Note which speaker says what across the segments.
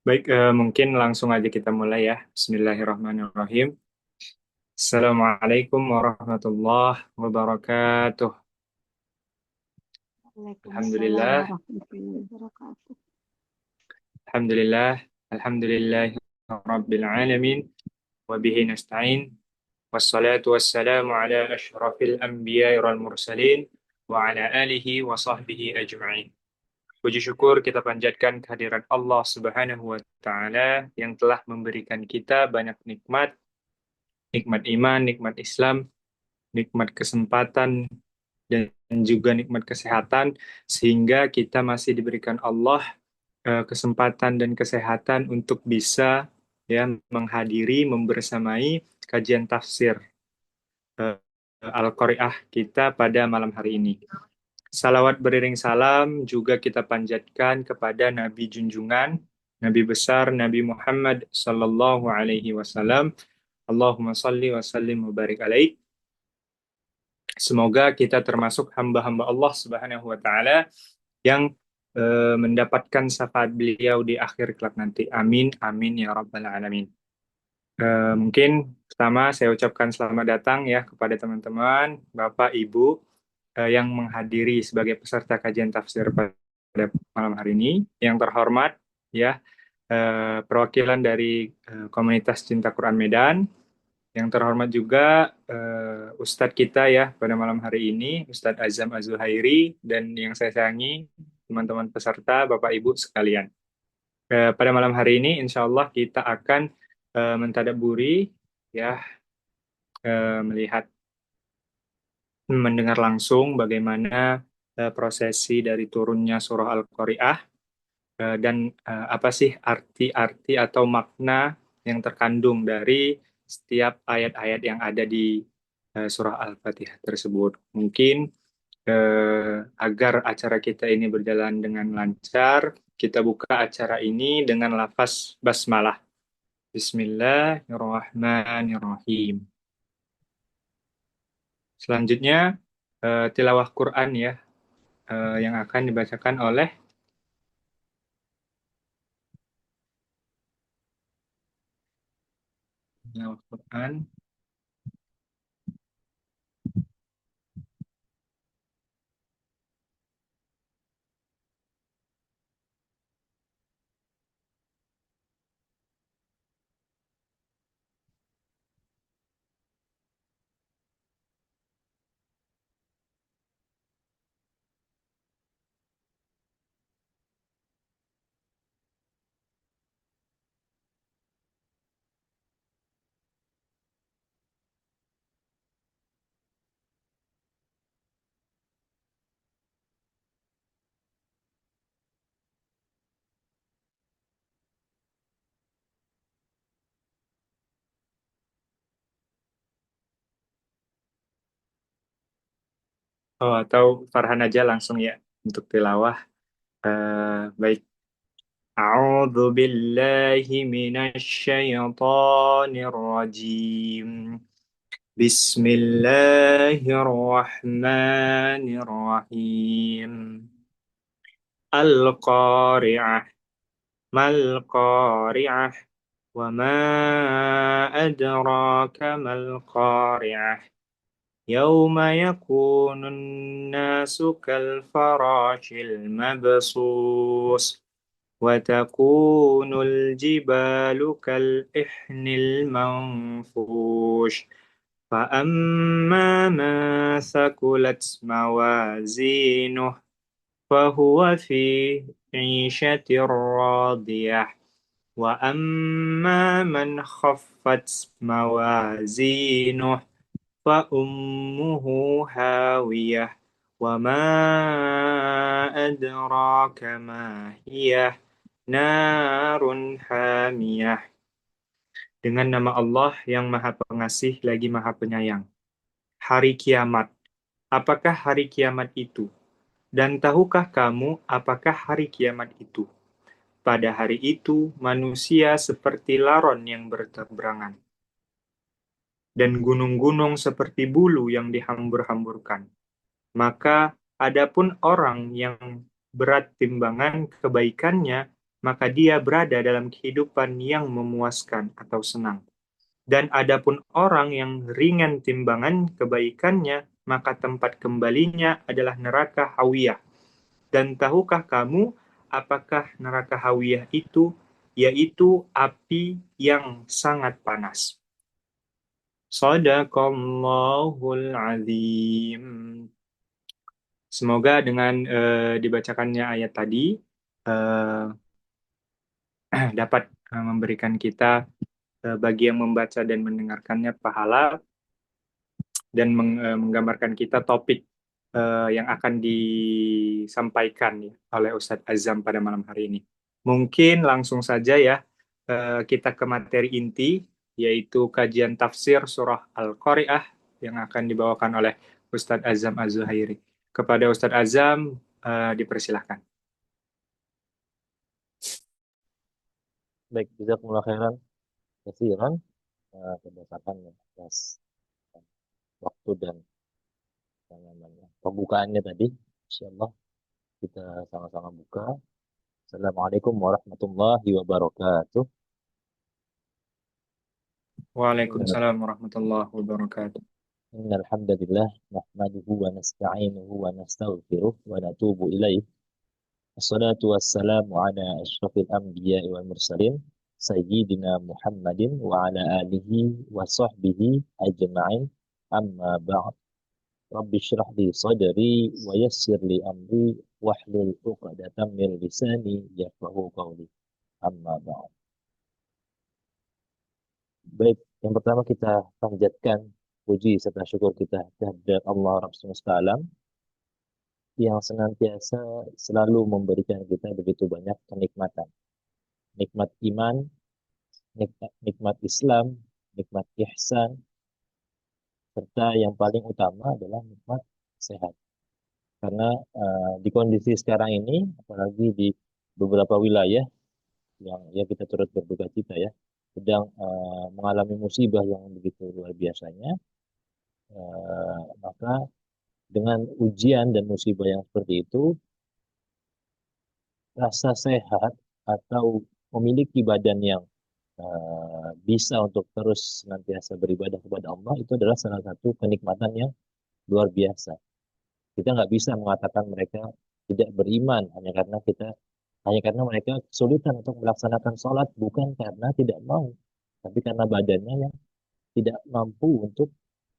Speaker 1: Baik, mungkin langsung aja kita mulai ya. Bismillahirrahmanirrahim. Assalamualaikum warahmatullahi wabarakatuh.
Speaker 2: Waalaikumsalam
Speaker 1: Alhamdulillah,
Speaker 2: warahmatullahi wabarakatuh.
Speaker 1: alhamdulillah, alhamdulillahi rabbil alamin, wa bihi nasta'in, wassalatu wassalamu ala ashrafil anbiya wal mursalin, wa ala alihi wa sahbihi ajma'in. Puji syukur kita panjatkan kehadirat Allah Subhanahu wa Ta'ala yang telah memberikan kita banyak nikmat, nikmat iman, nikmat Islam, nikmat kesempatan, dan juga nikmat kesehatan, sehingga kita masih diberikan Allah kesempatan dan kesehatan untuk bisa ya menghadiri, membersamai kajian tafsir eh, Al-Qari'ah kita pada malam hari ini. Salawat beriring salam juga kita panjatkan kepada Nabi junjungan, Nabi besar Nabi Muhammad Sallallahu Alaihi Wasallam. Allahumma salli wa sallim wa barik alaih. Semoga kita termasuk hamba-hamba Allah Subhanahu wa taala yang mendapatkan syafaat beliau di akhir kelak nanti. Amin, amin ya rabbal alamin. Mungkin pertama saya ucapkan selamat datang ya kepada teman-teman, Bapak, Ibu yang menghadiri sebagai peserta kajian tafsir pada malam hari ini. Yang terhormat ya perwakilan dari komunitas Cinta Quran Medan. Yang terhormat juga Ustadz kita ya pada malam hari ini, Ustadz Azam Azuhairi, dan yang saya sayangi teman-teman peserta, Bapak Ibu sekalian. Pada malam hari ini, insya Allah kita akan mentadabburi, ya, melihat, mendengar langsung bagaimana prosesi dari turunnya surah Al-Qari'ah, dan apa sih arti-arti atau makna yang terkandung dari setiap ayat-ayat yang ada di surah Al-Fatihah tersebut. Mungkin agar acara kita ini berjalan dengan lancar, kita buka acara ini dengan lafaz basmalah. Bismillahirrahmanirrahim. Selanjutnya tilawah Quran ya yang akan dibacakan oleh tilawah Quran atau Farhan aja langsung ya untuk tilawah. Baik. A'udzu billahi minasy syaithanir rajim. Bismillahirrahmanirrahim. Al-Qari'ah. Mal-Qari'ah. Wa ma adraka mal-Qari'ah. Yawma yakunun nasu kal-farashil mabsus. وتكون الجبال كالإحن المنفوش فأما من ثقلت موازينه فهو في عيشة راضية وأما من خفت موازينه فأمه هاوية وما أدراك ما هي narun hamiyah. Dengan nama Allah yang Maha Pengasih lagi Maha Penyayang. Hari kiamat. Apakah hari kiamat itu? Dan tahukah kamu apakah hari kiamat itu? Pada hari itu, manusia seperti laron yang berterbangan, dan gunung-gunung seperti bulu yang dihambur-hamburkan. Maka, adapun orang yang berat timbangan kebaikannya, maka dia berada dalam kehidupan yang memuaskan atau senang. Dan adapun orang yang ringan timbangan kebaikannya, maka tempat kembalinya adalah neraka hawiyah. Dan tahukah kamu apakah neraka hawiyah itu? Yaitu api yang sangat panas. Sadaqallahul azim. Semoga dengan dibacakannya ayat tadi eh, dapat memberikan kita bagi yang membaca dan mendengarkannya pahala dan menggambarkan kita topik yang akan disampaikan ya, oleh Ustadz Azam pada malam hari ini. Mungkin langsung saja ya kita ke materi inti yaitu kajian tafsir surah Al-Qari'ah yang akan dibawakan oleh Ustadz Azam Az-Zuhairi. Kepada Ustadz Azam dipersilahkan.
Speaker 3: Baik, jazakumullah khairan katsiran berdasarkan atas waktu dan apa namanya pembukaannya tadi. Insyaallah kita sama-sama buka. Assalamualaikum warahmatullahi wabarakatuh.
Speaker 1: Waalaikumsalam warahmatullahi wabarakatuh.
Speaker 3: Innal hamdalillah nahmaduhu wa nasta'inuhu wa nastaghfiruh wa natubu ilaih. Wassalatu wassalamu ala asyrafil anbiya'i wal mursalin sayyidina Muhammadin wa ala alihi wa sahbihi ajma'in. Amma ba'd. Rabbi syrah li sadri wa yassir li amri wahlul 'uqdatam min lisani yafqahu qawli. Amma ba'd. Baik, yang pertama kita panjatkan puji serta syukur kita kehadirat Allah Rabb semesta alam yang senantiasa selalu memberikan kita begitu banyak kenikmatan. Nikmat iman, nikmat Islam, nikmat ihsan, serta yang paling utama adalah nikmat sehat. Karena di kondisi sekarang ini, apalagi di beberapa wilayah yang ya kita turut berduka cita ya, sedang mengalami musibah yang begitu luar biasanya, maka dengan ujian dan musibah yang seperti itu, rasa sehat atau memiliki badan yang bisa untuk terus senantiasa beribadah kepada Allah itu adalah salah satu kenikmatan yang luar biasa. Kita nggak bisa mengatakan mereka tidak beriman hanya karena mereka kesulitan untuk melaksanakan sholat bukan karena tidak mau, tapi karena badannya yang tidak mampu untuk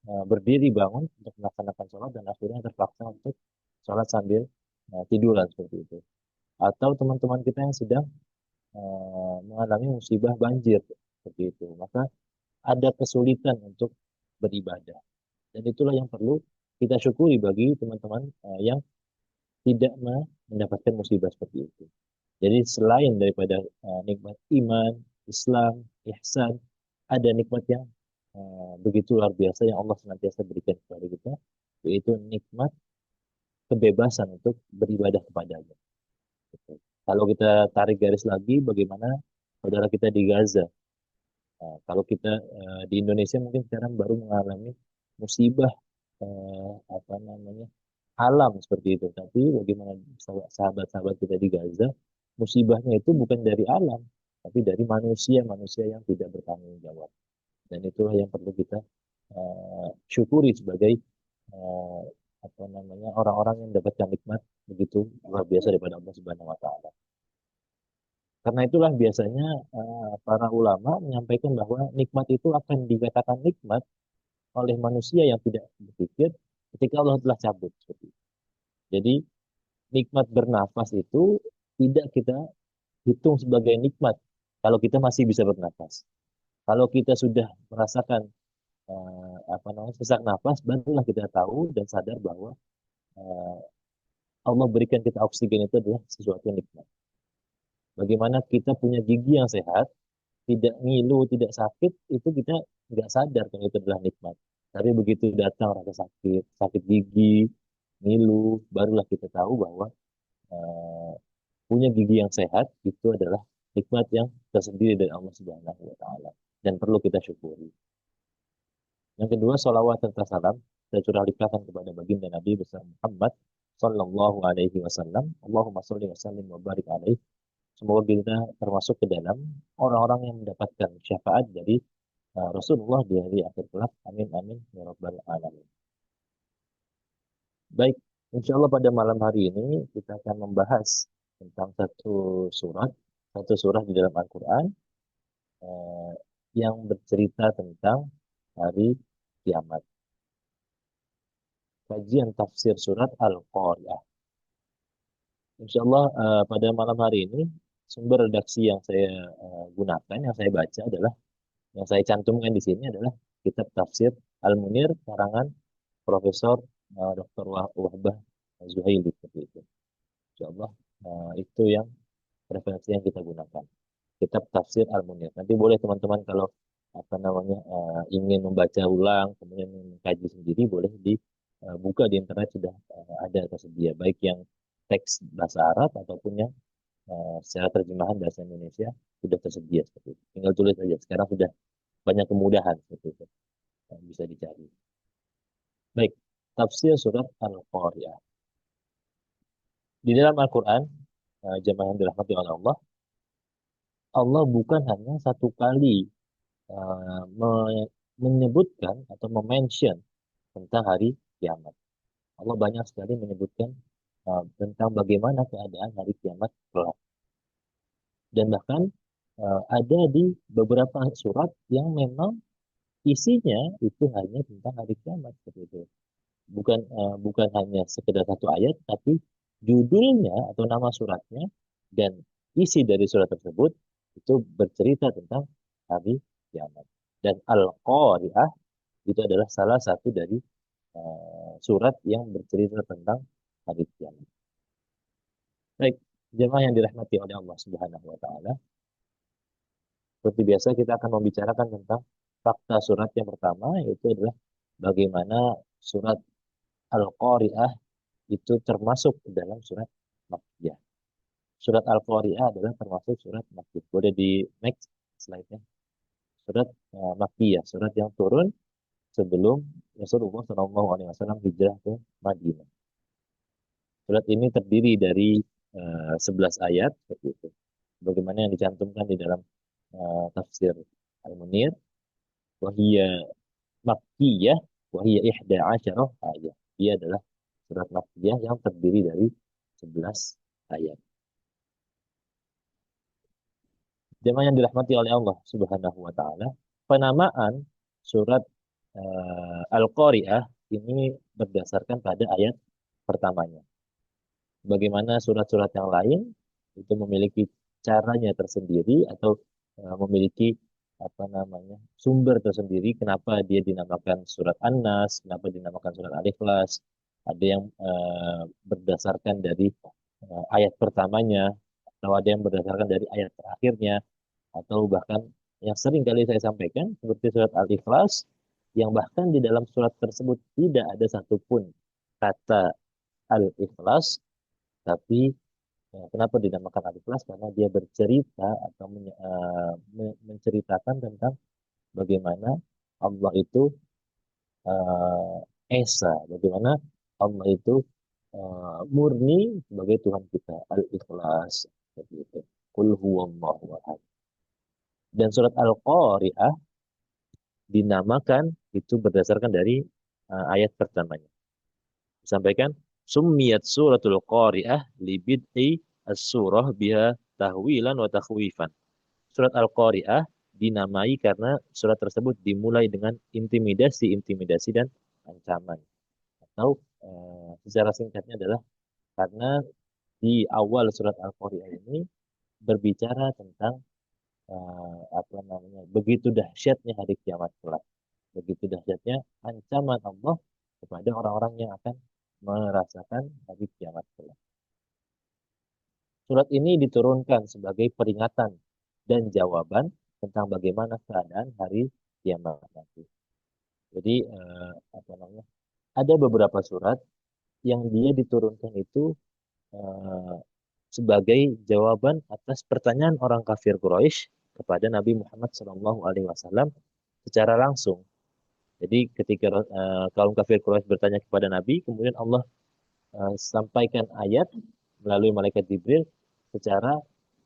Speaker 3: berdiri bangun untuk melaksanakan sholat dan akhirnya terpaksa untuk sholat sambil tiduran seperti itu. Atau teman-teman kita yang sedang mengalami musibah banjir seperti itu, maka ada kesulitan untuk beribadah. Dan itulah yang perlu kita syukuri bagi teman-teman yang tidak mendapatkan musibah seperti itu. Jadi selain daripada nikmat iman, Islam, ihsan, ada nikmat yang begitu luar biasa yang Allah senantiasa berikan kepada kita, yaitu nikmat kebebasan untuk beribadah kepadanya. Gitu. Kalau kita tarik garis lagi, bagaimana saudara kita di Gaza? Kalau kita di Indonesia mungkin sekarang baru mengalami musibah apa namanya alam seperti itu. Tapi bagaimana sahabat-sahabat kita di Gaza, musibahnya itu bukan dari alam, tapi dari manusia-manusia yang tidak bertanggung jawab. Dan itulah yang perlu kita syukuri sebagai uh, apa namanya orang-orang yang mendapatkan nikmat begitu luar biasa daripada Allah Subhanahu Wa Taala. Karena itulah biasanya para ulama menyampaikan bahwa nikmat itu akan dikatakan nikmat oleh manusia yang tidak berpikir ketika Allah telah cabut. Jadi nikmat bernafas itu tidak kita hitung sebagai nikmat kalau kita masih bisa bernafas. Kalau kita sudah merasakan apa namanya sesak nafas, barulah kita tahu dan sadar bahwa uh, Allah berikan kita oksigen itu adalah sesuatu yang nikmat. Bagaimana kita punya gigi yang sehat, tidak ngilu, tidak sakit, itu kita nggak sadar kalau itu adalah nikmat. Tapi begitu datang rasa sakit, sakit gigi, ngilu, barulah kita tahu bahwa uh, punya gigi yang sehat itu adalah nikmat yang tersendiri dari Allah Subhanahu wa taala dan perlu kita syukuri. Yang kedua, salawat serta salam kita curah limpahkan kepada baginda Nabi besar Muhammad Sallallahu Alaihi Wasallam. Allahumma sholli wa sallim wa barik alaihi. Semoga kita termasuk ke dalam orang-orang yang mendapatkan syafaat dari Rasulullah di hari akhir kelak. Amin amin ya rabbal alamin. Baik, insya Allah pada malam hari ini kita akan membahas tentang satu surah di dalam Al-Quran eh, yang bercerita tentang hari kiamat. Kajian tafsir surat Al-Qari'ah. Insya Allah pada malam hari ini sumber redaksi yang saya gunakan, yang saya baca adalah, yang saya cantumkan di sini adalah kitab tafsir Al-Munir karangan Profesor Dr. Wahbah Zuhaili seperti itu. Insya Allah itu yang referensi yang kita gunakan. Kitab tafsir Al-Munir. Nanti boleh teman-teman kalau apa namanya ingin membaca ulang, kemudian mengkaji sendiri, boleh dibuka di internet, sudah ada tersedia, baik yang teks bahasa Arab ataupun yang secara terjemahan bahasa Indonesia sudah tersedia seperti itu. Tinggal tulis saja. Sekarang sudah banyak kemudahan seperti itu, bisa dicari. Baik, tafsir surat Al-Qari'ah. Di dalam Al-Quran, jemaah yang dirahmati oleh Allah, Allah bukan hanya satu kali menyebutkan atau mention tentang hari kiamat. Allah banyak sekali menyebutkan tentang bagaimana keadaan hari kiamat kelak. Dan bahkan ada di beberapa surat yang memang isinya itu hanya tentang hari kiamat seperti itu. Bukan hanya sekedar satu ayat, tapi judulnya atau nama suratnya dan isi dari surat tersebut itu bercerita tentang hari kiamat. Dan Al-Qari'ah itu adalah salah satu dari surat yang bercerita tentang hari kiamat. Baik, jemaah yang dirahmati oleh Allah Subhanahu wa taala, seperti biasa kita akan membicarakan tentang fakta surat yang pertama, yaitu adalah bagaimana surat Al-Qari'ah itu termasuk dalam surat Makkiyah. Surat Al-Qari'ah adalah termasuk surat Makkiyah. Boleh di next slide-nya. Surat Makkiyah, surat yang turun sebelum Rasulullah SAW hijrah ke Madinah. Surat ini terdiri dari 11 ayat seperti itu. Bagaimana yang dicantumkan di dalam tafsir Al-Munir, wahiyya Makkiyah, wahiyya ihda asyarah ayat. Dia adalah surat Makkiyah yang terdiri dari 11 ayat. Jemaah yang dirahmati oleh Allah Subhanahu wa taala, penamaan surat Al-Qari'ah ini berdasarkan pada ayat pertamanya. Bagaimana surat-surat yang lain itu memiliki caranya tersendiri atau memiliki apa namanya sumber tersendiri kenapa dia dinamakan surat An-Nas, kenapa dinamakan surat Al-Ikhlas. Ada yang berdasarkan dari ayat pertamanya, atau ada yang berdasarkan dari ayat terakhirnya, atau bahkan yang sering kali saya sampaikan seperti surat Al-Ikhlas, yang bahkan di dalam surat tersebut tidak ada satupun kata Al-Ikhlas, tapi kenapa dinamakan Al-Ikhlas? Karena dia bercerita atau menceritakan tentang bagaimana Allah itu Esa, bagaimana Allah itu murni sebagai Tuhan kita, Al-Ikhlas, seperti itu. Qul huwallahu ahad. Dan surat Al-Qari'ah dinamakan itu berdasarkan dari ayat pertamanya. Disampaikan, Summiyat suratul Qari'ah libid'i as-surah biha tahwilan wa takhwifan. Surat Al-Qari'ah dinamai karena surat tersebut dimulai dengan intimidasi dan ancaman. Atau secara singkatnya adalah karena di awal surat Al-Qari'ah ini berbicara tentang apa namanya, begitu dahsyatnya hari kiamat kelak, begitu dahsyatnya ancaman Allah kepada orang-orang yang akan merasakan hari kiamat kelak. Surat ini diturunkan sebagai peringatan dan jawaban tentang bagaimana keadaan hari kiamat nanti. Jadi apa namanya, ada beberapa surat yang dia diturunkan itu sebagai jawaban atas pertanyaan orang kafir Quraisy kepada Nabi Muhammad SAW secara langsung. Jadi ketika kaum kafir Quraisy bertanya kepada Nabi, kemudian Allah sampaikan ayat melalui malaikat Jibril secara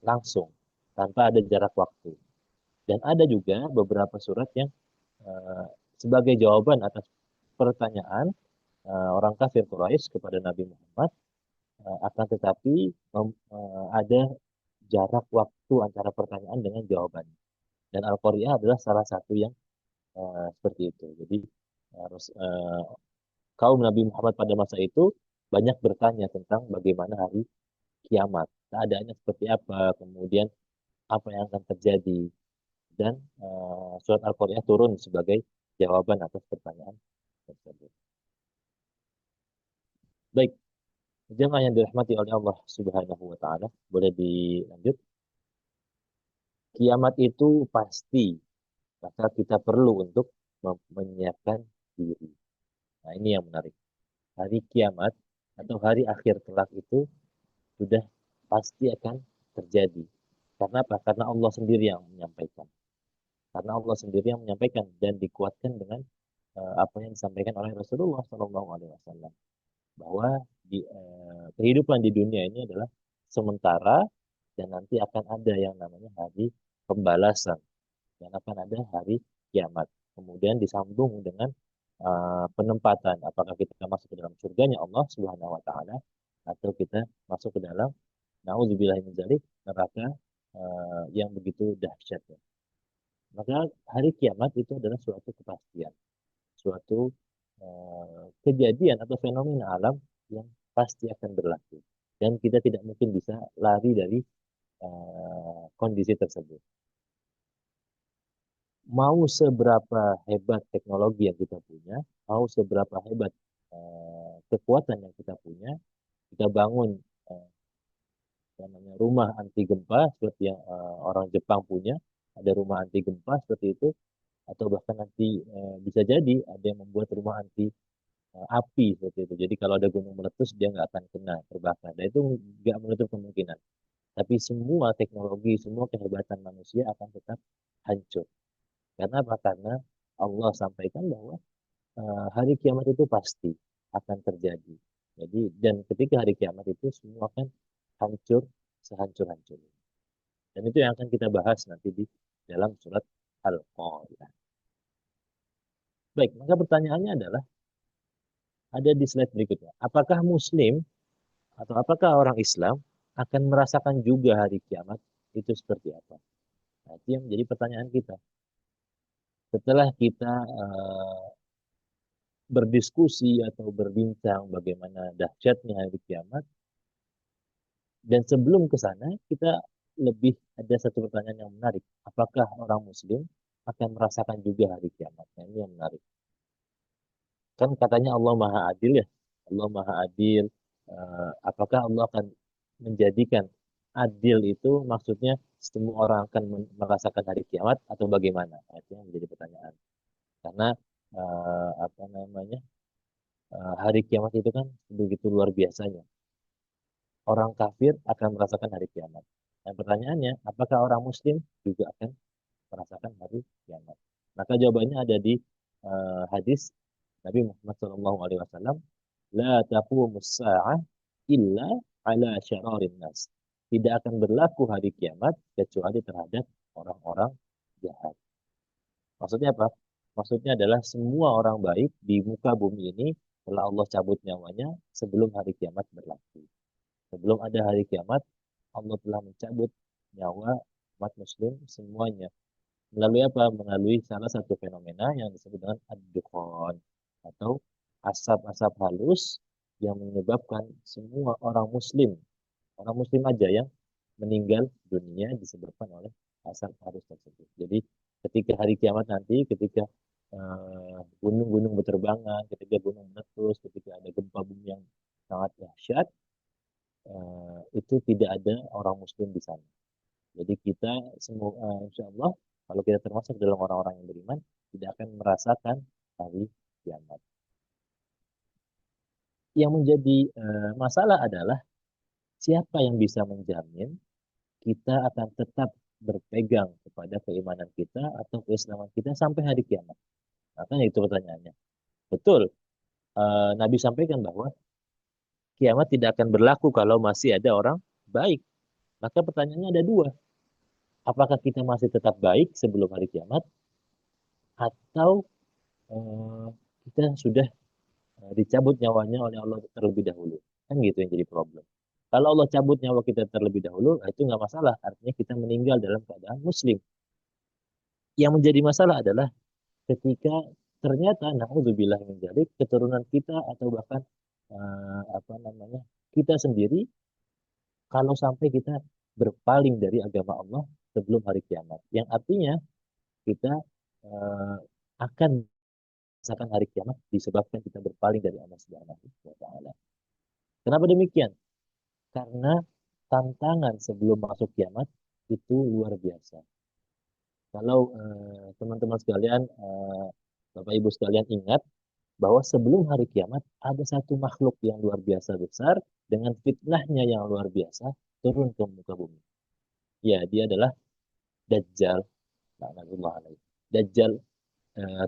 Speaker 3: langsung tanpa ada jarak waktu. Dan ada juga beberapa surat yang eh, sebagai jawaban atas pertanyaan orang kafir Quraisy kepada Nabi Muhammad, akan tetapi ada jarak waktu antara pertanyaan dengan jawaban. Dan Al-Qari'ah adalah salah satu yang seperti itu. Jadi harus kaum Nabi Muhammad pada masa itu banyak bertanya tentang bagaimana hari kiamat, keadaannya seperti apa, kemudian apa yang akan terjadi, dan surat Al-Qari'ah turun sebagai jawaban atas pertanyaan tersebut. Baik, jemaah yang dirahmati oleh Allah Subhanahu wa taala, boleh dilanjut. Kiamat itu pasti, maka kita perlu untuk menyiapkan diri. Nah, ini yang menarik. Hari kiamat atau hari akhir kelak itu sudah pasti akan terjadi. Karena apa? Karena Allah sendiri yang menyampaikan. Karena Allah sendiri yang menyampaikan dan dikuatkan dengan apa yang disampaikan oleh Rasulullah SAW, bahwa kehidupan di dunia ini adalah sementara dan nanti akan ada yang namanya hari pembalasan dan akan ada hari kiamat. Kemudian disambung dengan penempatan, apakah kita masuk ke dalam surganya Allah Subhanahu wa taala atau kita masuk ke dalam naudzubillah min dzalik neraka yang begitu dahsyat. Maka hari kiamat itu adalah suatu kepastian, suatu kejadian atau fenomena alam yang pasti akan berlaku dan kita tidak mungkin bisa lari dari kondisi tersebut. Mau seberapa hebat teknologi yang kita punya, mau seberapa hebat kekuatan yang kita punya, kita bangun namanya rumah anti gempa seperti yang orang Jepang punya, ada rumah anti gempa seperti itu, atau bahkan nanti bisa jadi ada yang membuat rumah anti api seperti itu. Jadi kalau ada gunung meletus dia nggak akan kena terbakar. Dan itu nggak menutup kemungkinan. Tapi semua teknologi, semua kehebatan manusia akan tetap hancur. Karena apa? Karena Allah sampaikan bahwa hari kiamat itu pasti akan terjadi. Jadi dan ketika hari kiamat itu semua akan hancur sehancur-hancurnya. Dan itu yang akan kita bahas nanti di dalam surat Al-Qari'ah. Baik, maka pertanyaannya adalah ada di slide berikutnya. Apakah Muslim atau apakah orang Islam akan merasakan juga hari kiamat itu seperti apa? Nah, itu yang menjadi pertanyaan kita. Setelah kita berdiskusi atau berbincang bagaimana dahsyatnya hari kiamat, dan sebelum ke sana kita lebih ada satu pertanyaan yang menarik. Apakah orang Muslim akan merasakan juga hari kiamat? Nah, ini yang menarik. Kan katanya Allah Maha Adil ya. Allah Maha Adil. Apakah Allah akan menjadikan adil itu maksudnya semua orang akan merasakan hari kiamat atau bagaimana? Nah, itu yang menjadi pertanyaan. Karena apa namanya hari kiamat itu kan begitu luar biasanya. Orang kafir akan merasakan hari kiamat. Dan pertanyaannya, apakah orang Muslim juga akan merasakan hari kiamat? Maka jawabannya ada di hadis Nabi Muhammad SAW. La taqumus sa'ah illa ala syararin nas. Tidak akan berlaku hari kiamat kecuali terhadap orang-orang jahat. Maksudnya apa? Maksudnya adalah semua orang baik di muka bumi ini telah Allah cabut nyawanya sebelum hari kiamat berlaku. Sebelum ada hari kiamat, Allah telah mencabut nyawa umat muslim semuanya. Melalui apa? Melalui salah satu fenomena yang disebut dengan ad-dukhan atau asap-asap halus yang menyebabkan semua orang muslim aja yang meninggal dunia disebabkan oleh asap halus tersebut. Jadi ketika hari kiamat nanti, ketika gunung-gunung berterbangan, ketika gunung meletus, ketika ada gempa bumi yang sangat dahsyat, itu tidak ada orang muslim di sana. Jadi kita semua insya Allah kalau kita termasuk dalam orang-orang yang beriman tidak akan merasakan hari kiamat. Yang menjadi masalah adalah siapa yang bisa menjamin kita akan tetap berpegang kepada keimanan kita atau keislaman kita sampai hari kiamat. Makanya itu pertanyaannya. Betul, Nabi sampaikan bahwa kiamat tidak akan berlaku kalau masih ada orang baik. Maka pertanyaannya ada dua. Apakah kita masih tetap baik sebelum hari kiamat atau eh, kita sudah dicabut nyawanya oleh Allah terlebih dahulu? Kan gitu yang jadi problem. Kalau Allah cabut nyawa kita terlebih dahulu, itu nggak masalah. Artinya kita meninggal dalam keadaan muslim. Yang menjadi masalah adalah ketika ternyata naudzubillah min dzalik keturunan kita atau bahkan apa namanya kita sendiri kalau sampai kita berpaling dari agama Allah sebelum hari kiamat, yang artinya kita eh, akan merasakan hari kiamat disebabkan kita berpaling dari Allah Subhanahu wa taala. Kenapa demikian? Karena tantangan sebelum masuk kiamat itu luar biasa. Kalau teman-teman sekalian, Bapak Ibu sekalian ingat bahwa sebelum hari kiamat ada satu makhluk yang luar biasa besar dengan fitnahnya yang luar biasa turun ke muka bumi. Ya, dia adalah Dajjal. Laknatullah alaihi. Dajjal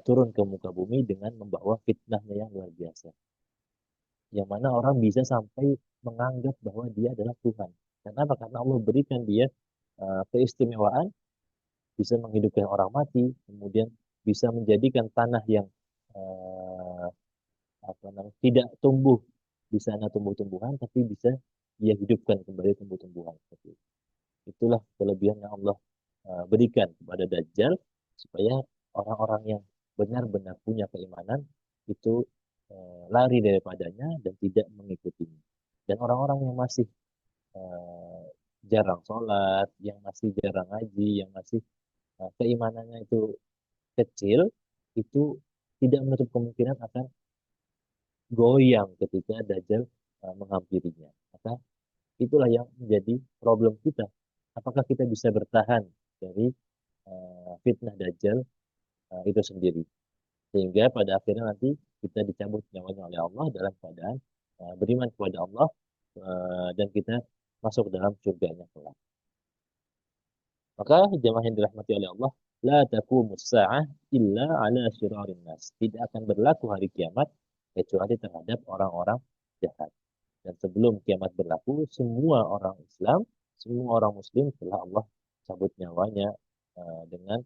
Speaker 3: turun ke muka bumi dengan membawa fitnahnya yang luar biasa. Yang mana orang bisa sampai menganggap bahwa dia adalah Tuhan. Kenapa? Karena Allah berikan dia keistimewaan, bisa menghidupkan orang mati, kemudian bisa menjadikan tanah yang eh, apa namanya tidak tumbuh di sana tumbuh-tumbuhan, tapi bisa dia hidupkan kembali tumbuh-tumbuhan. Itulah kelebihan yang Allah berikan kepada Dajjal supaya orang-orang yang benar-benar punya keimanan itu lari daripadanya dan tidak mengikutinya. Dan orang-orang yang masih eh, jarang sholat, yang masih jarang ngaji, yang masih keimanannya itu kecil, itu tidak menutup kemungkinan akan goyang ketika Dajjal menghampirinya. Maka itulah yang menjadi problem kita. Apakah kita bisa bertahan dari fitnah Dajjal itu sendiri? Sehingga pada akhirnya nanti kita dicabut nyawanya oleh Allah dalam keadaan beriman kepada Allah dan kita masuk dalam surganya kelak. Maka jemaah yang dirahmati oleh Allah, la taqumus sa'ah illa ala syirarin nas. Tidak akan berlaku hari kiamat kecuali terhadap orang-orang jahat. Dan sebelum kiamat berlaku, semua orang Islam, semua orang Muslim telah Allah cabut nyawanya dengan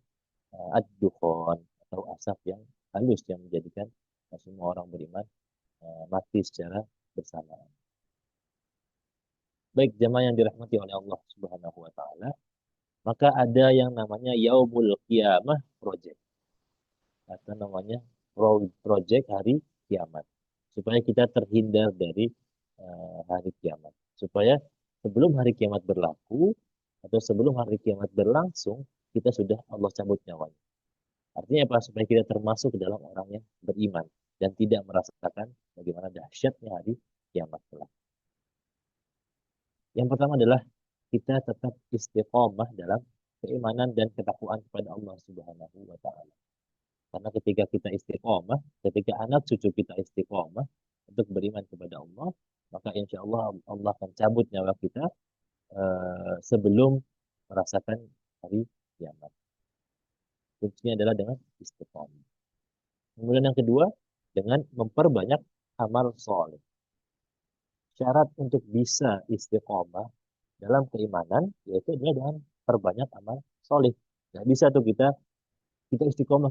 Speaker 3: ad-dukhon atau asap yang halus yang menjadikan semua orang beriman mati secara bersamaan. Baik jemaah yang dirahmati oleh Allah Subhanahu wa taala, maka ada yang namanya Yaumul Qiyamah Project atau namanya Project Hari Kiamat supaya kita terhindar dari hari kiamat. Supaya sebelum hari kiamat berlaku atau sebelum hari kiamat berlangsung, kita sudah Allah cabut nyawanya. Artinya apa? Supaya kita termasuk dalam orang yang beriman dan tidak merasakan bagaimana dahsyatnya hari kiamat kelak. Yang pertama adalah kita tetap istiqomah dalam keimanan dan ketakwaan kepada Allah Subhanahu wa taala. Karena ketika kita istiqomah, ketika anak cucu kita istiqomah untuk beriman kepada Allah, maka insya Allah Allah akan cabut nyawa kita sebelum merasakan hari kiamat. Kuncinya adalah dengan istiqomah. Kemudian yang kedua, dengan memperbanyak amal soleh. Syarat untuk bisa istiqomah dalam keimanan yaitu adalah dengan perbanyak amal soleh. Nggak bisa tuh kita istiqomah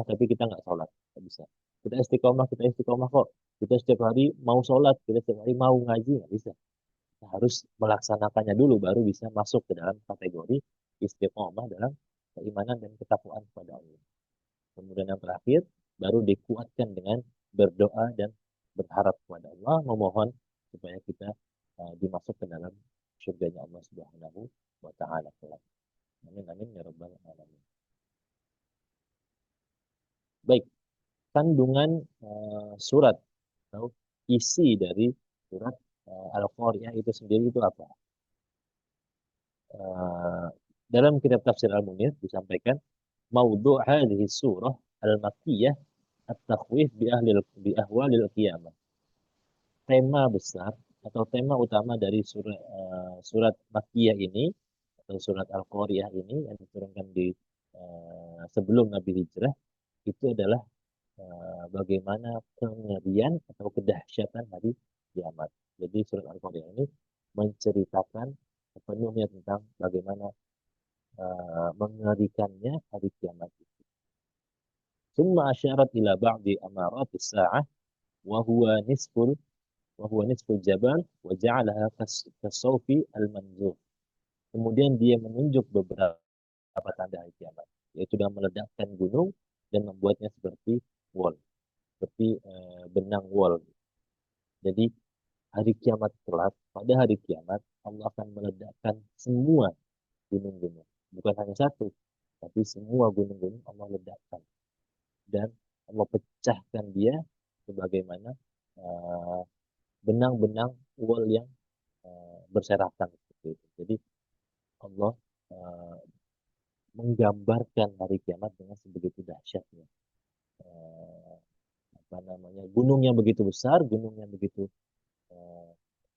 Speaker 3: tapi kita nggak sholat, nggak bisa. Kita istiqomah kok. Kita setiap hari mau sholat, kita setiap hari mau ngaji, nggak bisa. Kita harus melaksanakannya dulu baru bisa masuk ke dalam kategori istiqomah dalam keimanan dan ketakwaan kepada Allah. Kemudian yang terakhir, baru dikuatkan dengan berdoa dan berharap kepada Allah, memohon supaya kita dimasuk ke dalam surganya Allah Subhanahu wa taala. Amin amin ya rabbal alamin. Baik, kandungan surat atau isi dari surat Al-Qari'ah itu sendiri itu apa? Uh, dalam kitab tafsir Al-Munir disampaikan maudhu' hadhihi surah al-makkiyah at-takhwif bi ahwalil qiyamah. Tema besar atau tema utama dari surat Makkiyah ini atau surat Al-Qari'ah ini yang diturunkan di sebelum Nabi Hijrah itu adalah bagaimana kengerian atau kedahsyatan hari kiamat. Jadi surat Al-Qari'ah ini menceritakan sepenuhnya tentang bagaimana mengerikannya hari kiamat itu. Summa asyarat ila ba'di amaratis sa'ah wa huwa nisful jabal wa ja'alaha kasawfi al-manzur. Kemudian dia menunjuk beberapa tanda hari kiamat, yaitu dengan meledakkan gunung dan membuatnya seperti wall, seperti benang wall. Jadi hari kiamat kelak, pada hari kiamat Allah akan meledakkan semua gunung-gunung. Bukan hanya satu, tapi semua gunung-gunung Allah ledakkan. Dan Allah pecahkan dia sebagaimana benang-benang wol yang berserakan seperti itu. Jadi Allah menggambarkan hari kiamat dengan sebegitu dahsyatnya. Gunung yang begitu besar, gunung yang begitu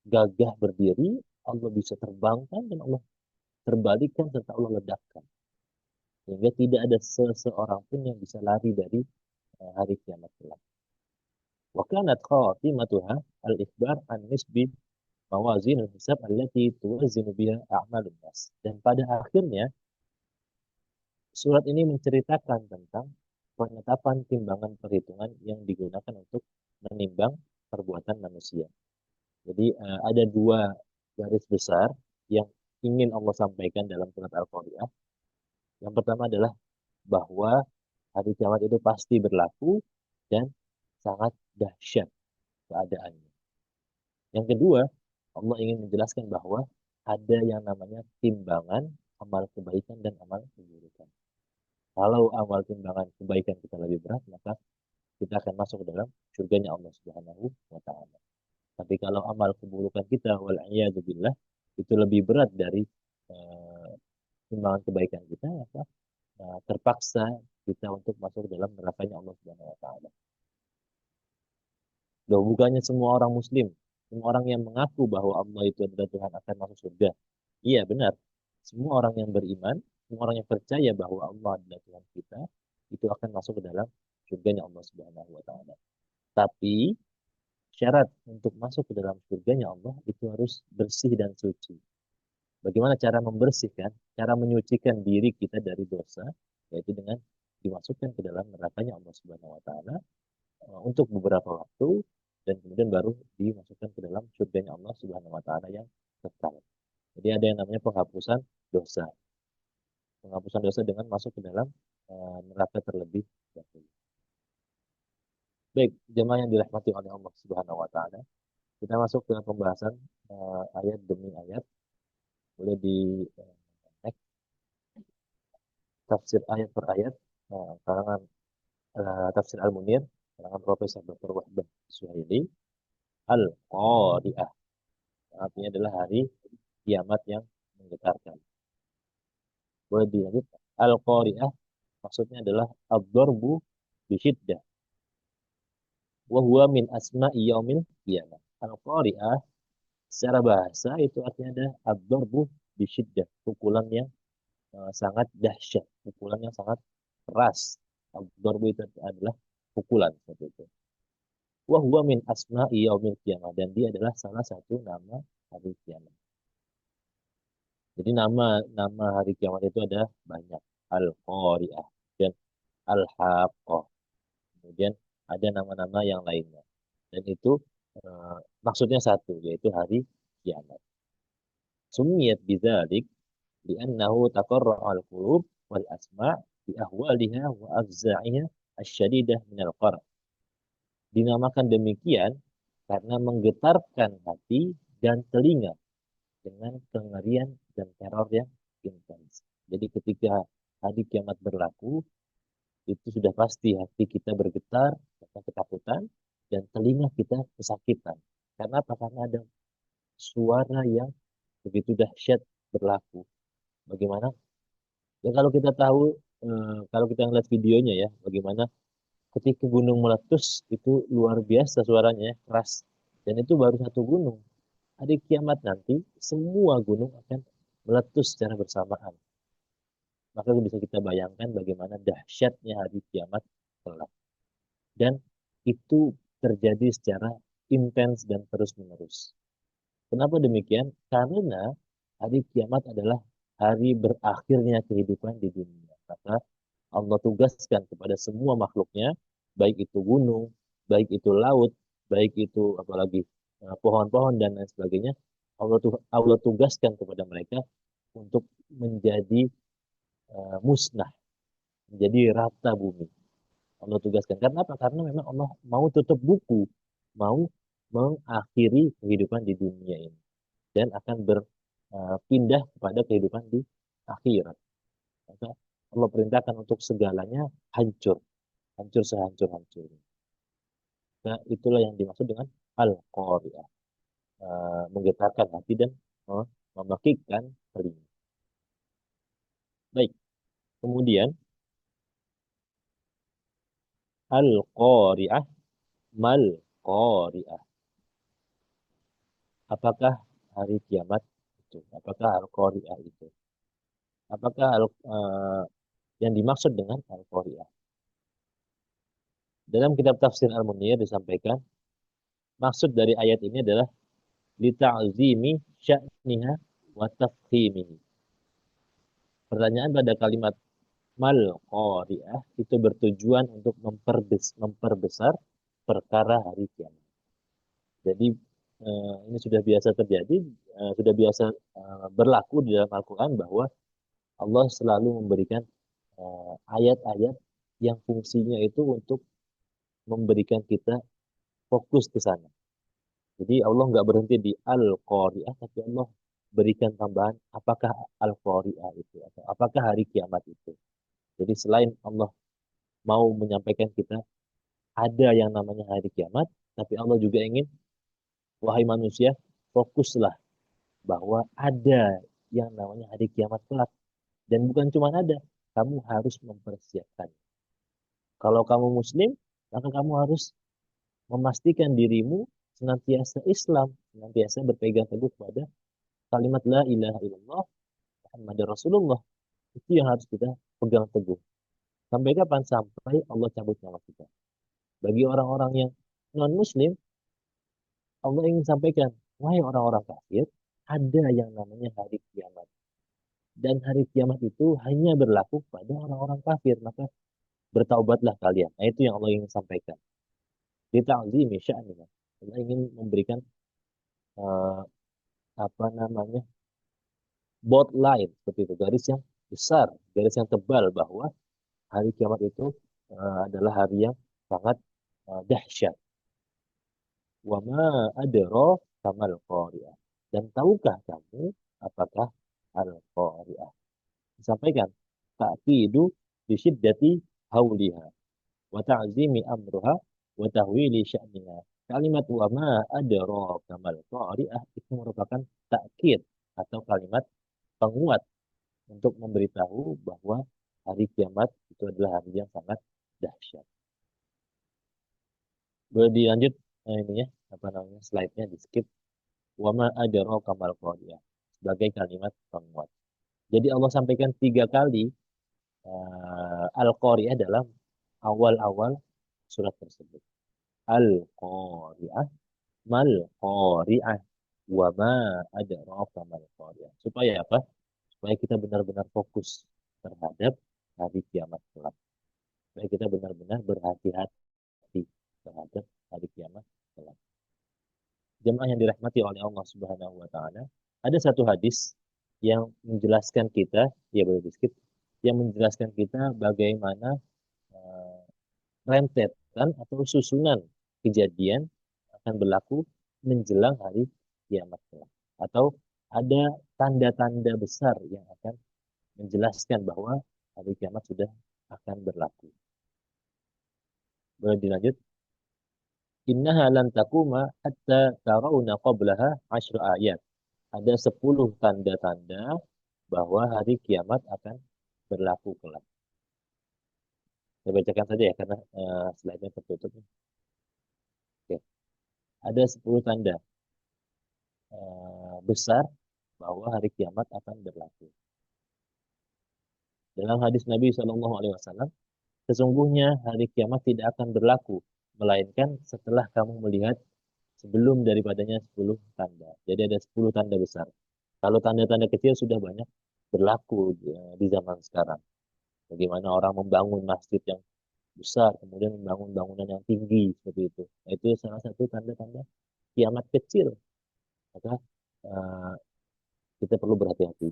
Speaker 3: gagah berdiri, Allah bisa terbangkan dan Allah terbalikkan serta Allah ledakkan. Sehingga tidak ada seseorang pun yang bisa lari dari hari kiamat kelak. Wa kanat khatimatuha al-ikhbar an nisbi mawazin al-hisab allati tuwazinu biha a'malun nas. Dan pada akhirnya surat ini menceritakan tentang penetapan timbangan perhitungan yang digunakan untuk menimbang perbuatan manusia. Jadi ada dua garis besar yang ingin Allah sampaikan dalam surat Al-Qari'ah. Yang pertama adalah bahwa hari kiamat itu pasti berlaku dan sangat dahsyat keadaannya. Yang kedua, Allah ingin menjelaskan bahwa ada yang namanya timbangan amal kebaikan dan amal keburukan. Kalau amal timbangan kebaikan kita lebih berat, maka kita akan masuk ke dalam surganya Allah Subhanahu wa taala. Tapi kalau amal keburukan kita wal'iyadzubillah itu lebih berat dari timbangan kebaikan kita, maka terpaksa kita untuk masuk ke dalam nerakanya Allah Subhanahu wa taala. Loh, bukannya semua orang muslim, semua orang yang mengaku bahwa Allah itu adalah Tuhan akan masuk surga. Iya, benar. Semua orang yang beriman, semua orang yang percaya bahwa Allah adalah Tuhan kita, itu akan masuk ke dalam surganya Allah Subhanahu wa taala. Tapi syarat untuk masuk ke dalam surganya Allah itu harus bersih dan suci. Bagaimana cara membersihkan, cara menyucikan diri kita dari dosa, yaitu dengan dimasukkan ke dalam nerakanya Allah Subhanahu wa taala untuk beberapa waktu dan kemudian baru dimasukkan ke dalam surganya Allah Subhanahu wa taala yang kekal. Jadi ada yang namanya penghapusan dosa. Penghapusan dosa dengan masuk ke dalam neraka terlebih dahulu. Baik, jemaah yang dirahmati oleh Allah Subhanahu wa taala, kita masuk ke pembahasan ayat demi ayat. Boleh di next tafsir ayat per ayat karangan tafsir Al-Munir, karangan Profesor Dr. Wahbah Suhaili. Al-Qari'ah artinya adalah hari kiamat yang menggetarkan. Boleh dilanjut. Al-Qari'ah maksudnya adalah ad-darbu bisyiddah wa huwa min asma'i yaumil qiyamah. Al-Qari'ah secara bahasa itu artinya ada ad-darbu bisyiddah, pukulan yang sangat dahsyat, pukulan yang sangat keras. Ad-darbu itu adalah pukulan seperti itu. Wa huwa min asma'i yaumil qiyamah, dan dia adalah salah satu nama hari kiamat. Jadi nama hari kiamat itu ada banyak. Al-Qari'ah dan Al-Haqqah. Kemudian ada nama-nama yang lainnya. Dan itu maksudnya satu, yaitu hari kiamat. Sumiyat bidzalik li'annahu taqarra'al qulub wal asma' bi ahwaliha wa afza'iha asyadidah minal qar'. Dinamakan demikian karena menggetarkan hati dan telinga dengan kengerian dan teror yang intens. Jadi ketika hari kiamat berlaku, itu sudah pasti hati kita bergetar karena ketakutan dan telinga kita kesakitan. Karena apa? Karena ada suara yang begitu dahsyat berlaku. Bagaimana? Ya kalau kita tahu, kalau kita ngeliat videonya ya, bagaimana ketika gunung meletus itu luar biasa suaranya ya, keras. Dan itu baru satu gunung. Hari kiamat nanti semua gunung akan meletus secara bersamaan. Maka bisa kita bayangkan bagaimana dahsyatnya hari kiamat kelak. Dan itu terjadi secara intens dan terus-menerus. Kenapa demikian? Karena hari kiamat adalah hari berakhirnya kehidupan di dunia. Maka Allah tugaskan kepada semua makhluknya, baik itu gunung, baik itu laut, baik itu apalagi pohon-pohon dan lain sebagainya, Allah tugaskan kepada mereka untuk menjadi musnah, menjadi rata bumi. Allah tugaskan. Karena apa? Karena memang Allah mau tutup buku, mau mengakhiri kehidupan di dunia ini dan akan berpindah kepada kehidupan di akhirat. Maka Allah perintahkan untuk segalanya hancur, hancur sehancur-hancurnya. Nah, itulah yang dimaksud dengan al-qari'ah, menggetarkan hati dan memekikkan telinga. Baik, kemudian al-qari'ah, mal qari'ah. Apakah hari kiamat itu? Apakah al-qari'ah itu? Apakah yang dimaksud dengan al-qari'ah? Dalam kitab tafsir Al-Munir disampaikan, maksud dari ayat ini adalah lita'zimi sya'niha wa tafkhimihi. Pertanyaan pada kalimat mal qari'ah itu bertujuan untuk memperbesar perkara hari kiamat. Jadi ini sudah biasa terjadi, sudah biasa berlaku di dalam Al-Quran bahwa Allah selalu memberikan ayat-ayat yang fungsinya itu untuk memberikan kita fokus ke sana. Jadi Allah nggak berhenti di Al-Qari'ah, tapi Allah berikan tambahan apakah Al-Qari'ah itu atau apakah hari kiamat itu. Jadi selain Allah mau menyampaikan kita ada yang namanya hari kiamat, tapi Allah juga ingin, wahai manusia, fokuslah bahwa ada yang namanya hari kiamat kelak. Dan bukan cuma ada, kamu harus mempersiapkan. Kalau kamu muslim, maka kamu harus memastikan dirimu senantiasa Islam, senantiasa berpegang teguh pada kalimat la ilaha illallah Muhammad Rasulullah. Itu yang harus kita pegang teguh. Sampai kapan? Sampai Allah cabut nyawa kita. Bagi orang-orang yang non-muslim, Allah ingin sampaikan, wahai orang-orang kafir, ada yang namanya hari kiamat. Dan hari kiamat itu hanya berlaku pada orang-orang kafir. Maka bertaubatlah kalian. Nah, itu yang Allah ingin sampaikan. Di ta'zimi sya'niha. Allah ingin memberikan uh, apa namanya bold line seperti itu, garis yang besar, garis yang tebal bahwa hari kiamat itu adalah hari yang sangat dahsyat. Wa ma adra kamal qari'ah. Dan tahukah kamu apakah al-qari'ah? Disampaikan ta'kidu bi syiddati hauliha wa ta'zimi amruha wa tahwili sya'niha. Kalimat wa ma adra kamal qari'ah itu merupakan takkid atau kalimat penguat untuk memberitahu bahwa hari kiamat itu adalah hari yang sangat dahsyat. Boleh dilanjut ini ya, apa namanya, slide-nya di skip. Wa ma adraka mal qari'ah sebagai kalimat penguat. Jadi Allah sampaikan 3 kali al-qari'ah dalam awal-awal surat tersebut. Al-qari'ah, mal qari'ah, wa ma adraka mal qari'ah. Supaya apa? Supaya kita benar-benar fokus terhadap hari kiamat kelak. Supaya kita benar-benar berhati-hati terhadap hari kiamat kelak. Jemaah yang dirahmati oleh Allah Subhanahu wa taala, ada satu hadis yang menjelaskan kita, ya boleh di skip, yang menjelaskan kita bagaimana uh, rentetan atau susunan kejadian akan berlaku menjelang hari kiamat kelak. Atau ada tanda-tanda besar yang akan menjelaskan bahwa hari kiamat sudah akan berlaku. Boleh dilanjut? Innaha lan takuma hatta tarawna qablaha 10 ayat. Ada 10 tanda-tanda bahwa hari kiamat akan berlaku kelak. Saya bacakan saja ya karena slide-nya tertutup. Oke. Ada 10 tanda besar bahwa hari kiamat akan berlaku. Dalam hadis Nabi Shallallahu Alaihi Wasallam, sesungguhnya hari kiamat tidak akan berlaku, melainkan setelah kamu melihat sebelum daripadanya 10 tanda. Jadi ada 10 tanda besar. Kalau tanda-tanda kecil sudah banyak berlaku di zaman sekarang. Bagaimana orang membangun masjid yang besar, kemudian membangun bangunan yang tinggi seperti itu. Nah, itu salah satu tanda-tanda kiamat kecil. Maka eh, kita perlu berhati-hati.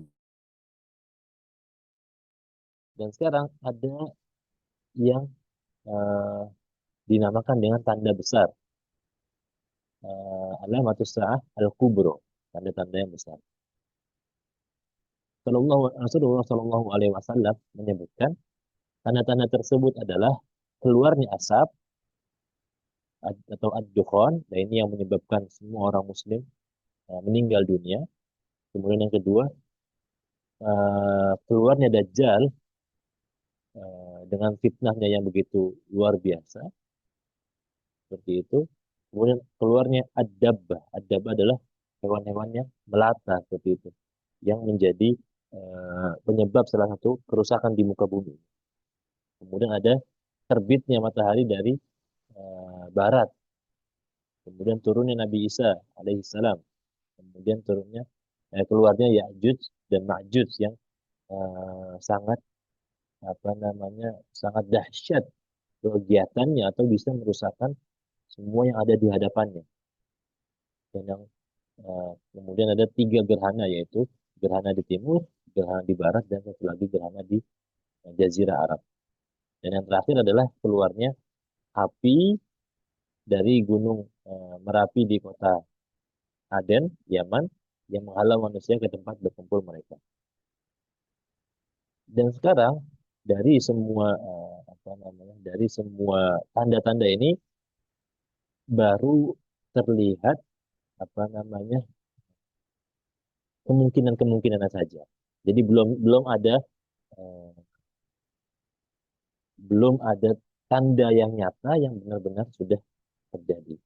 Speaker 3: Dan sekarang ada yang eh, dinamakan dengan tanda besar. Alamatus sa'ah al-kubro. Tanda-tanda yang besar. Rasulullah Shallallahu Alaihi Wasallam menyebutkan tanda-tanda tersebut adalah keluarnya asap atau ad-dukhan, dan ini yang menyebabkan semua orang Muslim meninggal dunia. Kemudian yang kedua, keluarnya Dajjal dengan fitnahnya yang begitu luar biasa, seperti itu. Kemudian keluarnya ad-dabbah. Ad-dabbah adalah hewan-hewan yang melata seperti itu, yang menjadi penyebab salah satu kerusakan di muka bumi. Kemudian ada terbitnya matahari dari barat. Kemudian turunnya Nabi Isa alaihissalam. Kemudian keluarnya Ya'juj dan Ma'juj yang sangat sangat dahsyat kegiatannya, atau bisa merusakkan semua yang ada di hadapannya. Dan yang kemudian ada 3 gerhana, yaitu gerhana di timur, gerhana di barat, dan satu lagi gerhana di Jazirah Arab. Dan yang terakhir adalah keluarnya api dari gunung Merapi di kota Aden, Yaman, yang menghalau manusia ke tempat berkumpul mereka. Dan sekarang dari semua tanda-tanda ini baru terlihat apa namanya kemungkinan saja. Jadi eh, belum ada tanda yang nyata yang benar-benar sudah terjadi.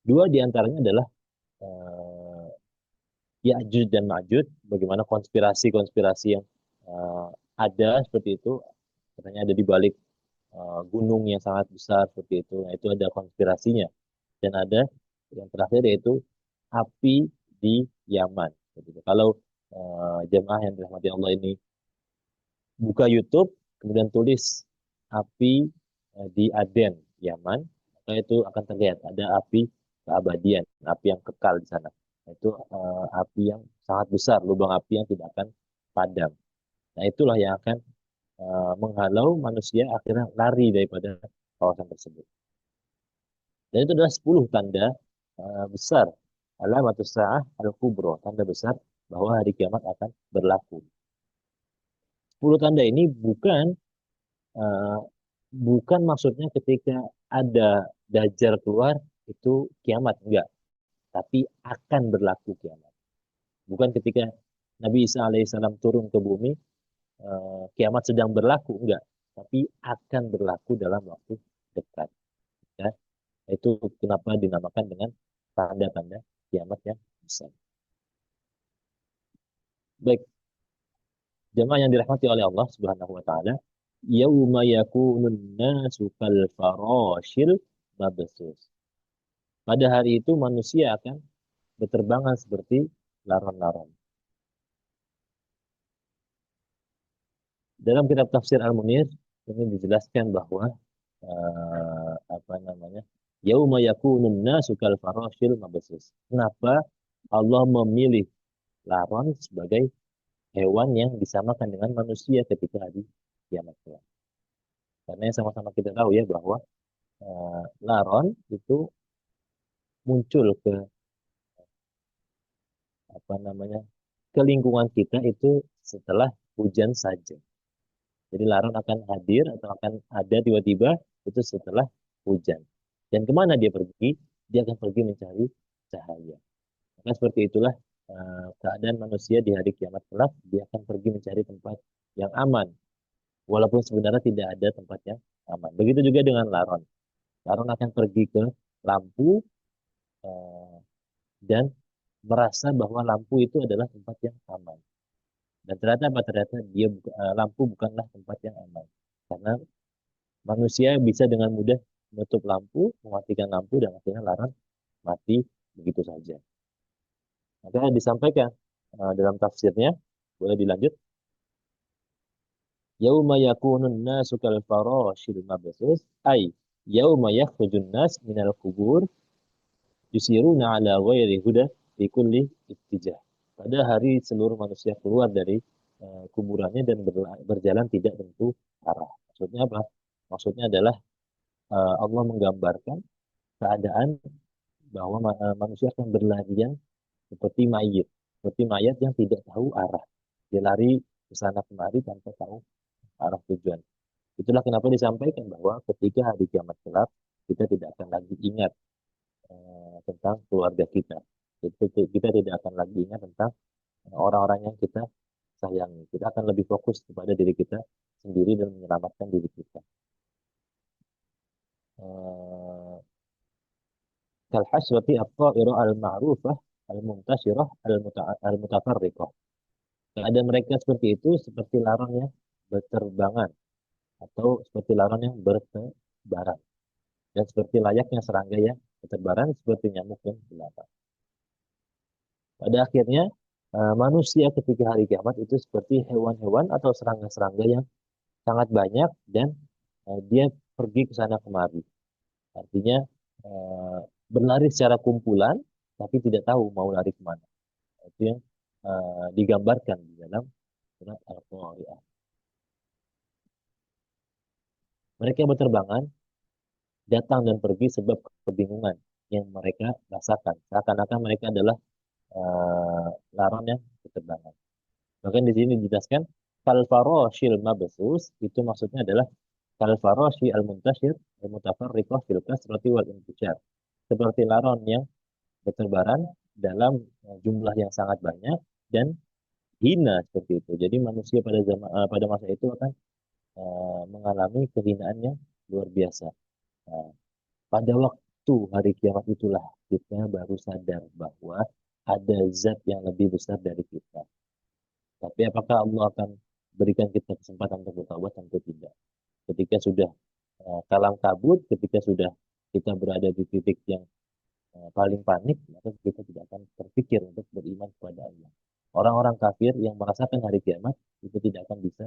Speaker 3: Dua di antaranya adalah eh, Ya'juj dan Ma'juj, bagaimana konspirasi-konspirasi yang eh, ada seperti itu, katanya ada di balik gunung yang sangat besar seperti itu. Nah, itu ada konspirasinya. Dan ada yang terakhir, yaitu api di Yaman. Seperti itu. Kalau jemaah yang dirahmati Allah ini buka YouTube, kemudian tulis api di Aden, Yaman, maka itu akan terlihat ada api keabadian, api yang kekal di sana. Itu api yang sangat besar, lubang api yang tidak akan padam. Nah, itulah yang akan menghalau manusia akhirnya lari daripada kawasan tersebut. Dan itu adalah 10 tanda besar, alamatus sa'ah al-kubro, tanda besar bahwa hari kiamat akan berlaku. 10 tanda ini uh, bukan maksudnya ketika ada Dajjal keluar itu kiamat, enggak. Tapi akan berlaku kiamat. Bukan ketika Nabi Isa alaihissalam turun ke bumi, kiamat sedang berlaku, enggak. Tapi akan berlaku dalam waktu dekat. Ya. Itu kenapa dinamakan dengan tanda-tanda kiamat yang besar. Baik, jemaah yang dirahmati oleh Allah Subhanahu wa taala, yauma yakunun nasu kal farashil mabthus. Pada hari itu manusia akan berterbangan seperti laron-laron. Dalam kitab tafsir Al-Munir ini dijelaskan bahwa apa namanya? Yauma yakunun nasu kal farashil mabthus. Kenapa Allah memilih laron sebagai hewan yang disamakan dengan manusia ketika hari kiamat kelak? Karena yang sama-sama kita tahu ya bahwa laron itu muncul ke apa namanya ke lingkungan kita itu setelah hujan saja. Jadi laron akan hadir atau akan ada tiba-tiba itu setelah hujan. Dan kemana dia pergi? Dia akan pergi mencari cahaya. Maka seperti itulah keadaan manusia di hari kiamat kelak. Dia akan pergi mencari tempat yang aman. Walaupun sebenarnya tidak ada tempat yang aman. Begitu juga dengan laron. Laron akan pergi ke lampu eh, dan merasa bahwa lampu itu adalah tempat yang aman. Dan ternyata apa? Ternyata lampu bukanlah tempat yang aman. Karena manusia bisa dengan mudah menutup lampu, mematikan lampu, dan akhirnya laran mati begitu saja. Maka disampaikan dalam tafsirnya, boleh dilanjut. Yauma yakunun nasu kal farashil mabthus ay yauma yakhrujun nas minal qubur yusiruna ala ghairi huda fi kulli ittijah. Pada hari seluruh manusia keluar dari kuburannya dan berjalan tidak tentu arah. Maksudnya apa? Maksudnya adalah Allah menggambarkan keadaan bahwa manusia akan berlarian seperti mayat yang tidak tahu arah. Dia lari ke sana kemari tanpa tahu arah tujuan. Itulah kenapa disampaikan bahwa ketika hari kiamat kelak, kita tidak akan lagi ingat tentang keluarga kita. Kita tidak akan lagi ingat tentang orang-orang yang kita sayangi. Kita akan lebih fokus kepada diri kita sendiri dan menyelamatkan diri kita. Kalhasrati at-ta'ira al-ma'rufah al-muntashirah al-mutafarriqah. Keadaan mereka seperti itu seperti larang yang berterbangan atau seperti larang yang bertebaran. Dan seperti layaknya serangga yang bertebaran seperti nyamuk yang berlapar. Pada akhirnya manusia ketika hari kiamat itu seperti hewan-hewan atau serangga-serangga yang sangat banyak dan dia pergi ke sana kemari. Artinya berlari secara kumpulan tapi tidak tahu mau lari kemana. Itu yang digambarkan di dalam surat Al-Qari'ah. Mereka berterbangan, datang dan pergi sebab kebingungan yang mereka rasakan. Seakan-akan mereka adalah larang yang berterbangan. Bahkan di sini dijelaskan kal farashil mabsus itu maksudnya adalah kal farashi al muntashir al mutafarriqah fil kasrati wal intishar. Seperti laron yang berterbaran dalam jumlah yang sangat banyak dan hina seperti itu. Jadi manusia pada masa itu akan mengalami kehinaan yang luar biasa. Nah, pada waktu hari kiamat itulah kita baru sadar bahwa ada zat yang lebih besar dari kita. Tapi apakah Allah akan berikan kita kesempatan untuk bertaubat? Tentu tidak. Ketika sudah kalang kabut, ketika sudah kita berada di titik yang paling panik, maka kita tidak akan terpikir untuk beriman kepada Allah. Orang-orang kafir yang merasakan hari kiamat itu tidak akan bisa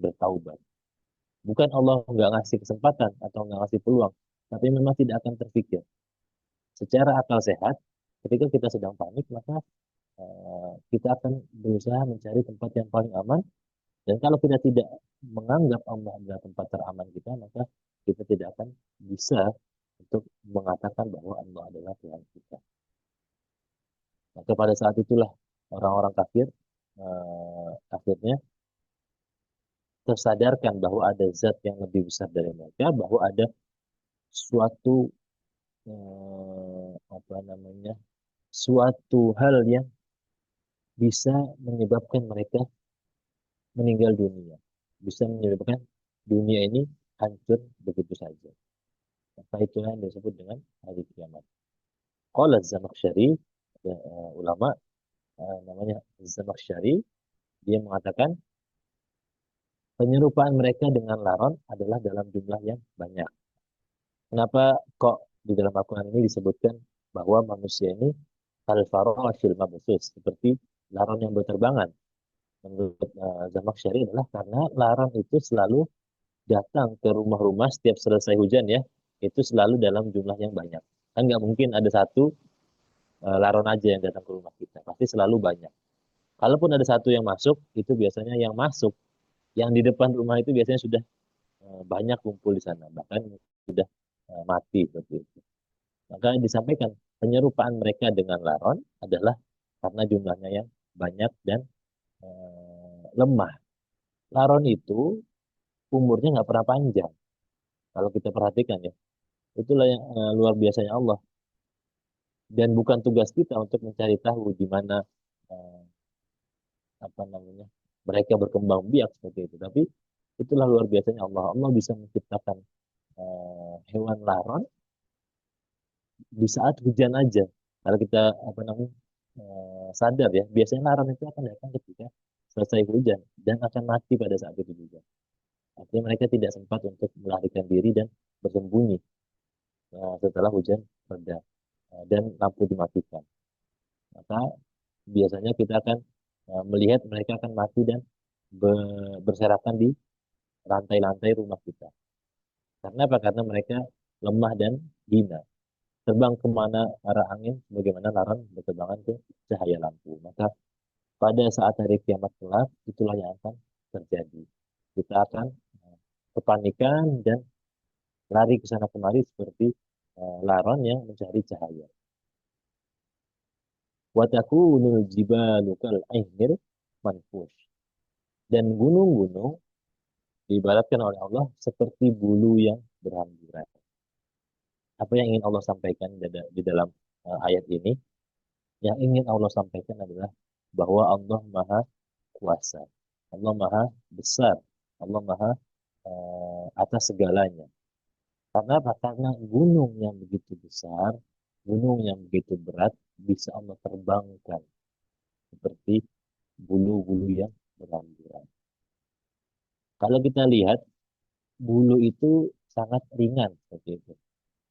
Speaker 3: bertaubat. Bukan Allah nggak ngasih kesempatan atau nggak ngasih peluang, tapi memang tidak akan terpikir. Secara akal sehat, ketika kita sedang panik, maka kita akan berusaha mencari tempat yang paling aman. Dan kalau kita tidak menganggap Allah adalah tempat teraman kita, maka kita tidak akan bisa untuk mengatakan bahwa Allah adalah Tuhan kita. Maka pada saat itulah orang-orang kafir akhirnya tersadarkan bahwa ada zat yang lebih besar dari mereka, bahwa ada suatu apa namanya, suatu hal yang bisa menyebabkan mereka meninggal dunia, bisa menyebabkan dunia ini hancur begitu saja. Maka itu yang disebut dengan hari kiamat. Qala Zamakhsyari, ulama namanya Zamakhsyari, dia mengatakan penyerupaan mereka dengan laron adalah dalam jumlah yang banyak. Kenapa kok di dalam Al-Quran ini disebutkan bahwa manusia ini kal-farashil mabthus, seperti laron yang berterbangan? Menurut Zamakhsyari adalah karena laron itu selalu datang ke rumah-rumah setiap selesai hujan ya, itu selalu dalam jumlah yang banyak. Kan nggak mungkin ada satu laron aja yang datang ke rumah kita, pasti selalu banyak. Kalaupun ada satu yang masuk, itu biasanya yang masuk, yang di depan rumah itu biasanya sudah banyak kumpul di sana, bahkan sudah mati seperti itu. Maka disampaikan penyerupaan mereka dengan laron adalah karena jumlahnya yang banyak dan lemah. Laron itu umurnya nggak pernah panjang. Kalau kita perhatikan ya, itulah yang luar biasanya Allah. Dan bukan tugas kita untuk mencari tahu di mana eh, apa namanya mereka berkembang biak seperti itu. Tapi itulah luar biasanya Allah. Allah bisa menciptakan hewan laron di saat hujan aja. Kalau kita apa namanya sadar ya, biasanya laron itu akan datang ketika selesai hujan dan akan mati pada saat itu juga. Artinya mereka tidak sempat untuk melarikan diri dan bersembunyi setelah hujan reda. dan lampu dimatikan. Maka biasanya kita akan melihat mereka akan mati dan berserakan di lantai-lantai rumah kita. Karena apa? Karena mereka lemah dan hina. Terbang kemana arah angin, bagaimana larang berterbangan ke cahaya lampu. Maka pada saat hari kiamat kelak, itulah yang akan terjadi. Kita akan kepanikan dan lari ke sana kemari seperti laron yang mencari cahaya. Wa takunul jibalu kal aihnil manfush. Dan gunung-gunung diibaratkan oleh Allah seperti bulu yang berhamburan. Apa yang ingin Allah sampaikan di dalam ayat ini? Yang ingin Allah sampaikan adalah bahwa Allah Maha Kuasa, Allah Maha Besar, Allah Maha atas segalanya. Karena apa? Karena gunung yang begitu besar, gunung yang begitu berat bisa Allah terbangkan seperti bulu-bulu yang berhamburan. Kalau kita lihat, bulu itu sangat ringan seperti itu.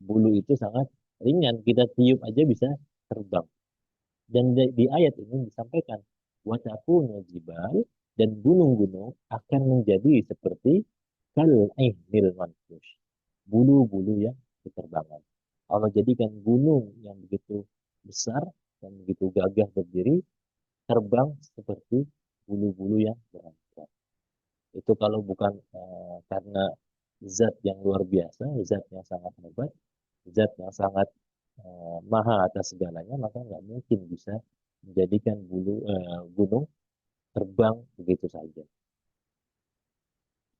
Speaker 3: Bulu itu sangat ringan, kita tiup aja bisa terbang. Dan di ayat ini disampaikan, watakunu jibal, dan gunung-gunung akan menjadi seperti kal ihnil manfush, bulu-bulu yang diterbangkan. Allah jadikan gunung yang begitu besar dan begitu gagah berdiri terbang seperti bulu-bulu yang berangkat. Itu kalau bukan karena zat yang luar biasa, zat yang sangat hebat, zat yang sangat maha atas segalanya, maka nggak mungkin bisa menjadikan gunung terbang begitu saja.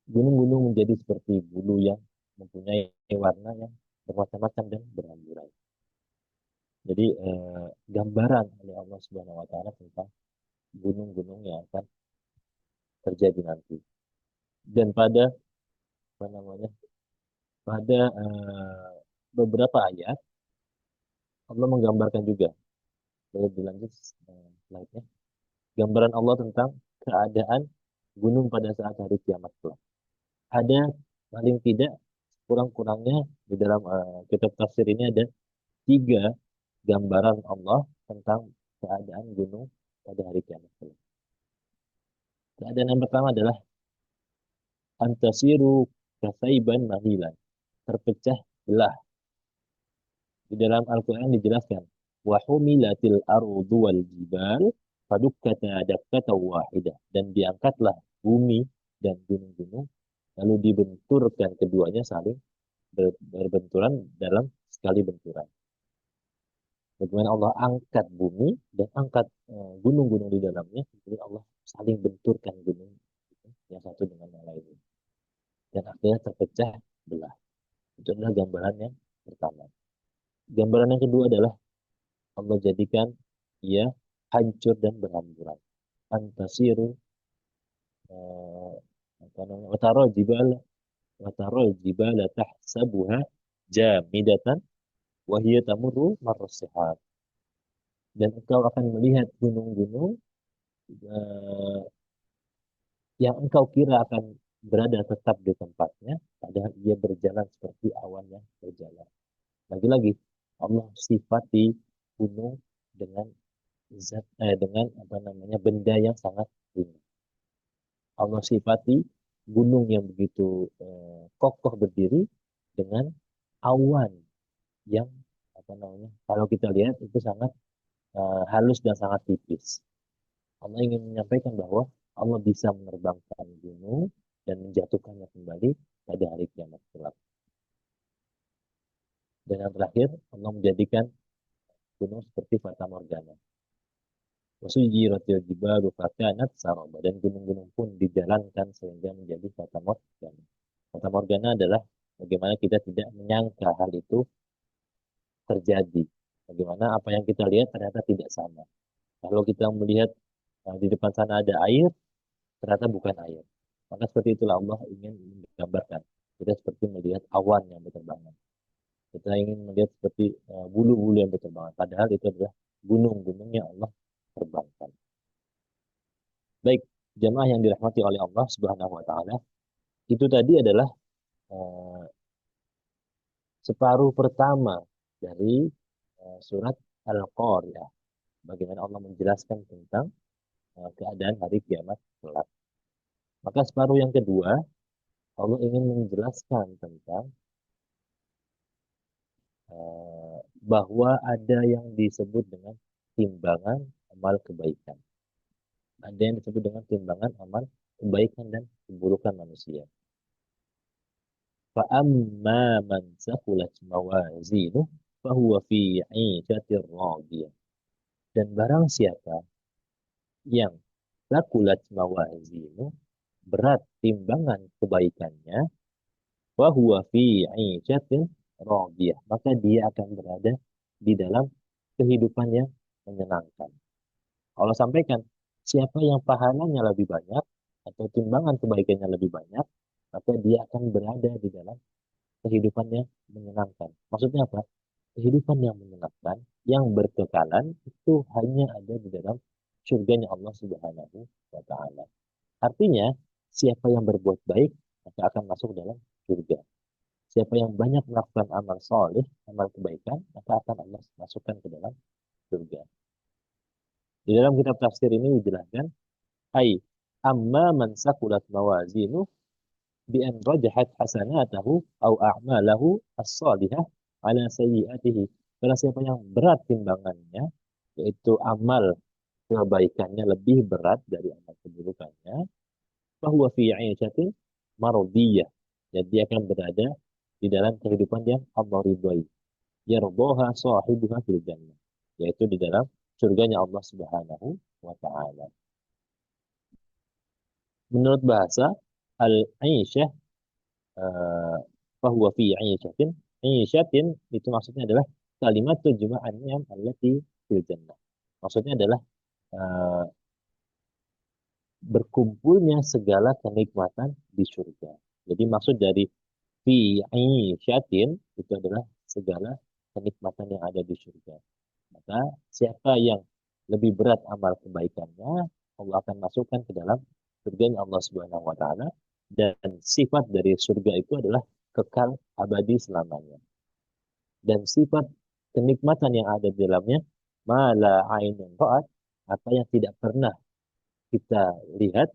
Speaker 3: Gunung-gunung menjadi seperti bulu yang mempunyai warna yang bermacam-macam dan berhamburan. Jadi gambaran oleh Allah Subhanahu Wa Taala tentang gunung-gunung yang akan terjadi nanti. Dan pada apa namanya? Pada beberapa ayat Allah menggambarkan juga. Boleh dilanjut slide-nya. Gambaran Allah tentang keadaan gunung pada saat hari kiamat kelak. Ada paling tidak kurang-kurangnya di dalam kitab tafsir ini ada 3 gambaran Allah tentang keadaan gunung pada hari kiamat kelak. Keadaan yang pertama adalah antasiru kasaiban mahilan, terpecah belah. Di dalam Al-Quran dijelaskan, wa humilatil ardu wal jibal fadukkata dakkatan wahidah, dan diangkatlah bumi dan gunung-gunung lalu dibenturkan keduanya saling berbenturan dalam sekali benturan. Bagaimana Allah angkat bumi dan angkat gunung-gunung di dalamnya, jadi Allah saling benturkan gunung yang satu dengan yang lainnya. Dan akhirnya terpecah belah. Itu adalah gambaran yang pertama. Gambaran yang kedua adalah Allah jadikan ia hancur dan berhamburan. Antasiru watarol jibala tahsabuha jamidatan wahiyya tamurru marrasihab. Dan engkau akan melihat gunung-gunung yang engkau kira akan berada tetap di tempatnya, padahal ia berjalan seperti awan yang berjalan. Lagi-lagi Allah sifati gunung dengan dengan apa namanya benda yang sangat ringan. Allah sifati gunung yang begitu kokoh berdiri dengan awan yang apa namanya kalau kita lihat itu sangat halus dan sangat tipis. Allah ingin menyampaikan bahwa Allah bisa menerbangkan gunung dan menjatuhkannya kembali pada hari kiamat kelak. Dan yang terakhir, Allah menjadikan gunung seperti fata morgana. Wasujiratil jibalu fakanat saraba, dan gunung-gunung pun dijalankan sehingga menjadi fata morgana. Fata morgana adalah bagaimana kita tidak menyangka hal itu terjadi. Bagaimana apa yang kita lihat ternyata tidak sama. Kalau kita melihat di depan sana ada air, ternyata bukan air. Maka seperti itulah Allah ingin menggambarkan. Kita seperti melihat awan yang berterbangan. Kita ingin melihat seperti bulu-bulu yang berterbangan. Padahal itu adalah gunung-gunung yang Allah terbangkan. Baik, jamaah yang dirahmati oleh Allah Subhanahu wa taala, itu tadi adalah separuh pertama dari surat Al-Qari'ah. Bagaimana Allah menjelaskan tentang keadaan hari kiamat kelak. Maka separuh yang kedua, Allah ingin menjelaskan tentang bahwa ada yang disebut dengan timbangan amal kebaikan. Ada yang disebut dengan timbangan amal kebaikan dan keburukan manusia. فَأَمَّا مَنْ ثَقُلَتْ مَوَازِينُهُ فَهُوَ فِي عِيشَةٍ رَاضِيَةٍ. Dan barang siapa yang thaqulat mawazinuh, berat timbangan kebaikannya, fahuwa fi 'ishatin radiyah, maka dia akan berada di dalam kehidupan yang menyenangkan. Allah sampaikan, siapa yang pahalanya lebih banyak atau timbangan kebaikannya lebih banyak, maka dia akan berada di dalam kehidupan yang menyenangkan. Maksudnya apa? Kehidupan yang menyenangkan, yang berkekalan, itu hanya ada di dalam surganya Allah Subhanahu wa Ta'ala. Artinya, siapa yang berbuat baik, maka akan masuk dalam surga. Siapa yang banyak melakukan amal soleh, amal kebaikan, maka akan Allah masukkan ke dalam surga. Di dalam kitab tafsir ini dijelaskan, ai amma man sakulat mawazinu bi an rajahat hasanatahu au a'malahu as-salihah ala sayyiatihi. Karena siapa yang berat timbangannya, yaitu amal kebaikannya lebih berat dari amal keburukannya, bahwa fi 'ishatin mardiyah. Jadi dia akan berada di dalam kehidupan yang Allah ridhoi. Yardaha sahibuha fil jannah. Yaitu di dalam surganya Allah Subhanahu wa Ta'ala. Menurut bahasa, al-'aisyah bahwa fi 'ishatin. 'Ishatin itu maksudnya adalah kalimat juma'an ni'am allati fil jannah. Maksudnya adalah uh, berkumpulnya segala kenikmatan di surga. Jadi maksud dari fi syatin itu adalah segala kenikmatan yang ada di surga. Maka siapa yang lebih berat amal kebaikannya, Allah akan masukkan ke dalam surga Allah Subhanahu wa taala, dan sifat dari surga itu adalah kekal abadi selamanya. Dan sifat kenikmatan yang ada di dalamnya, mala ainun ra'at, apa yang tidak pernah kita lihat,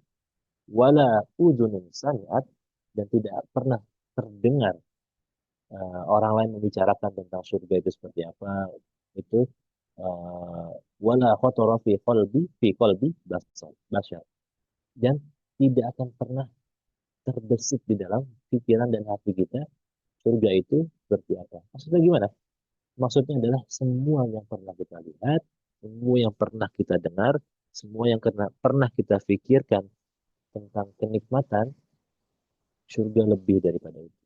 Speaker 3: wala udhunun sami'at, dan tidak pernah terdengar orang lain membicarakan tentang surga itu seperti apa, itu wala khatara fi qalbi bashar, dan tidak akan pernah terbesit di dalam pikiran dan hati kita surga itu seperti apa. Maksudnya gimana? Maksudnya adalah semua yang pernah kita lihat, semua yang pernah kita dengar, semua yang pernah kita pikirkan tentang kenikmatan surga lebih daripada itu.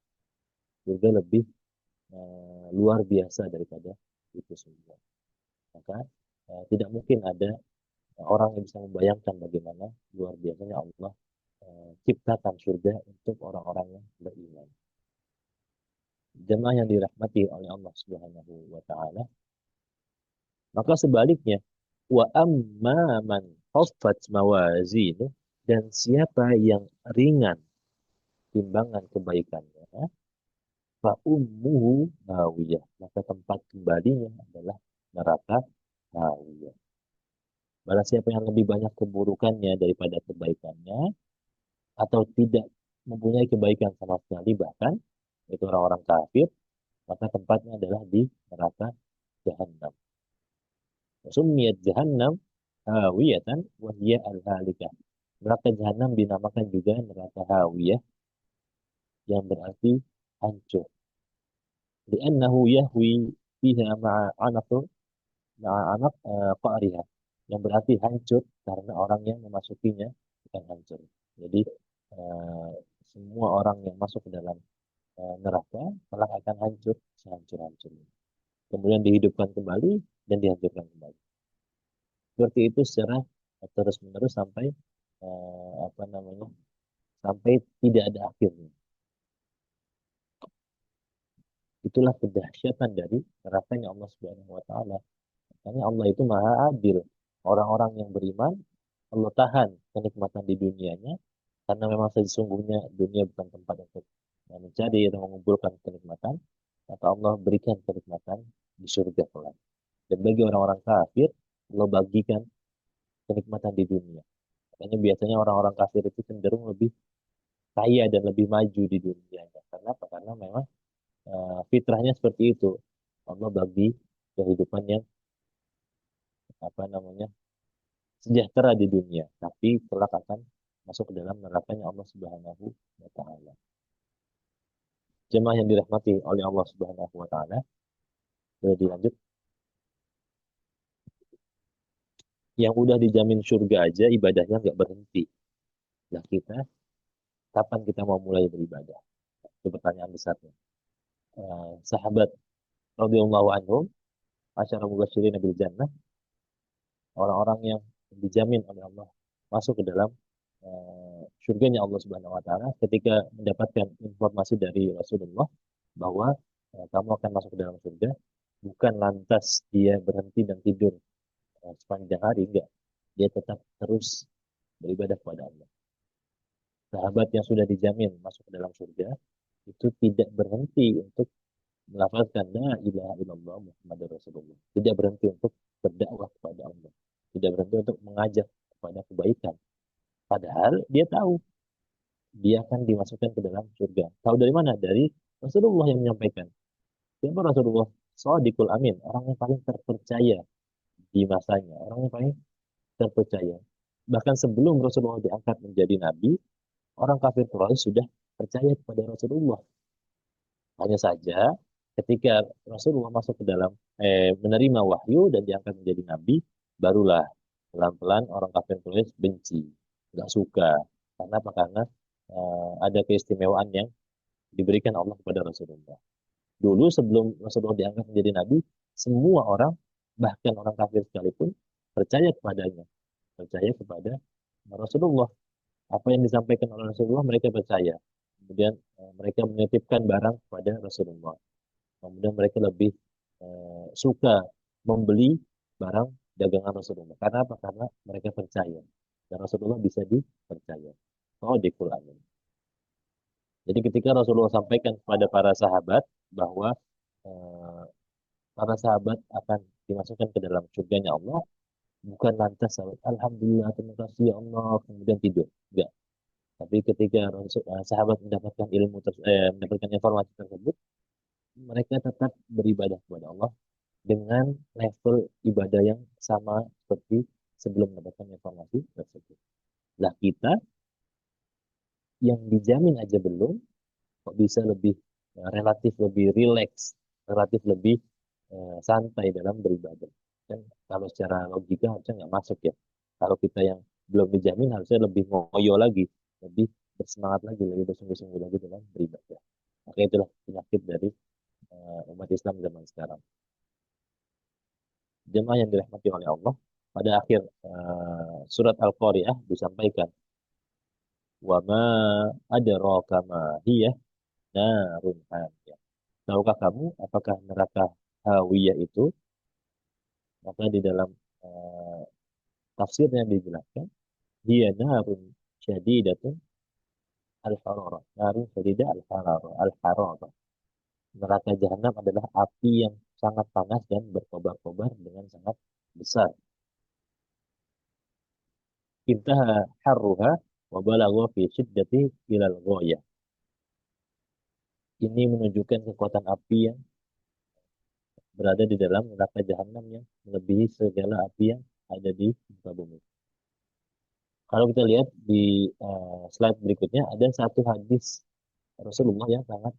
Speaker 3: Surga lebih luar biasa daripada itu semua. Maka tidak mungkin ada orang yang bisa membayangkan bagaimana luar biasanya Allah ciptakan surga untuk orang-orang yang beriman. Jemaah yang dirahmati oleh Allah Subhanahu wa taala. Maka sebaliknya, wa amma man khaffat mawazinu, dan siapa yang ringan timbangan kebaikannya, fa ummuhu hawiyah, maka tempat kembalinya adalah neraka hawiyah. Barang siapa yang lebih banyak keburukannya daripada kebaikannya, atau tidak mempunyai kebaikan sama sekali bahkan, itu orang-orang kafir, maka tempatnya adalah di neraka Jahannam. Summiyat Jahannam hawiyatan wa hiya al-halikah. Neraka Jahannam dinamakan juga neraka hawiyah, yang berarti hancur. Li'annahu yahwi fiha ma'a anak qa'riha, yang berarti hancur karena orang yang memasukinya akan hancur. Jadi eh, semua orang yang masuk ke dalam neraka telah akan hancur sehancur-hancurnya. Kemudian dihidupkan kembali dan dihancurkan kembali. Seperti itu secara terus-menerus sampai apa namanya? Sampai tidak ada akhirnya. Itulah kedahsyatan dari nerakanya Allah Subhanahu wa taala. Karena Allah itu Maha Adil. Orang-orang yang beriman, Allah tahan kenikmatan di dunianya, karena memang sesungguhnya dunia bukan tempat untuk mencari atau mengumpulkan kenikmatan, maka Allah berikan kenikmatan di surga kelak. Dan bagi orang-orang kafir, Allah bagikan kenikmatan di dunia. Makanya biasanya orang-orang kafir itu cenderung lebih kaya dan lebih maju di dunianya. Karena apa? Karena memang fitrahnya seperti itu. Allah bagi kehidupan yang apa namanya sejahtera di dunia, tapi kelak akan masuk ke dalam nerakanya Allah Subhanahu wa taala. Jemaah yang dirahmati oleh Allah Subhanahu wa taala, boleh dilanjut. Yang udah dijamin surga aja ibadahnya nggak berhenti. Nah kita, kapan kita mau mulai beribadah? Itu pertanyaan besarnya. Sahabat radhiyallahu anhum, asyara mubasyirin bil jannah, orang-orang yang dijamin oleh Allah masuk ke dalam surganya Allah Subhanahu wa taala ketika mendapatkan informasi dari Rasulullah bahwa kamu akan masuk ke dalam surga, bukan lantas dia berhenti dan tidur sepanjang hari, enggak. Dia tetap terus beribadah kepada Allah. Sahabat yang sudah dijamin masuk ke dalam surga itu tidak berhenti untuk melafazkan la ilaha illallah Muhammadur Rasulullah. Tidak berhenti untuk berdakwah kepada Allah. Tidak berhenti untuk mengajak kepada kebaikan. Padahal dia tahu dia akan dimasukkan ke dalam surga. Tahu dari mana? Dari Rasulullah yang menyampaikan. Siapa Rasulullah? Shadiqul Amin, orang yang paling terpercaya di masanya, orang yang paling terpercaya. Bahkan sebelum Rasulullah diangkat menjadi nabi, orang kafir Quraisy sudah percaya kepada Rasulullah. Hanya saja ketika Rasulullah masuk ke dalam menerima wahyu dan diangkat menjadi nabi, barulah pelan-pelan orang kafir Quraisy benci, nggak suka. Karena apa? Karena ada keistimewaan yang diberikan Allah kepada Rasulullah. Dulu sebelum Rasulullah diangkat menjadi nabi, semua orang, bahkan orang kafir sekalipun, percaya kepadanya, percaya kepada Rasulullah. Apa yang disampaikan oleh Rasulullah mereka percaya. Kemudian mereka menitipkan barang kepada Rasulullah. Kemudian mereka lebih suka membeli barang dagangan Rasulullah. Karena apa? Karena mereka percaya. Dan Rasulullah bisa dipercaya. Oh, di Quran. Jadi ketika Rasulullah sampaikan kepada para sahabat bahwa eh, para sahabat akan dimasukkan ke dalam surganya Allah, bukan lantas Alhamdulillah, terima kasih ya Allah, kemudian tidur. Enggak. Tapi ketika sahabat mendapatkan mendapatkan informasi tersebut, mereka tetap beribadah kepada Allah dengan level ibadah yang sama seperti sebelum mendapatkan informasi tersebut. Lah kita yang dijamin aja belum, kok bisa lebih relatif lebih rileks, relatif lebih santai dalam beribadah. Kan kalau secara logika harusnya nggak masuk ya. Kalau kita yang belum dijamin harusnya lebih ngoyo lagi, lebih bersemangat lagi, lebih bersungguh-sungguh lagi dalam beribadah. Maka itulah penyakit dari umat Islam zaman sekarang. Jemaah yang dirahmati oleh Allah, pada akhir surat Al-Qari'ah disampaikan, wa ma adraka ma hiya narun hamiyah. Tahukah kamu apakah neraka Hawiyah itu? Maka di dalam uh, tafsirnya dijelaskan, dia narun syadidatun al-hararah. Narun syadidah al-hararah. Al-hararah. Neraka jahanam adalah api yang sangat panas dan berkobar-kobar dengan sangat besar. Intaha harruha wa balagha fi syiddati ilal ghayah. Ini menunjukkan kekuatan api yang berada di dalam neraka jahanam yang melebihi segala api yang ada di muka bumi. Kalau kita lihat di slide berikutnya, ada satu hadis Rasulullah yang sangat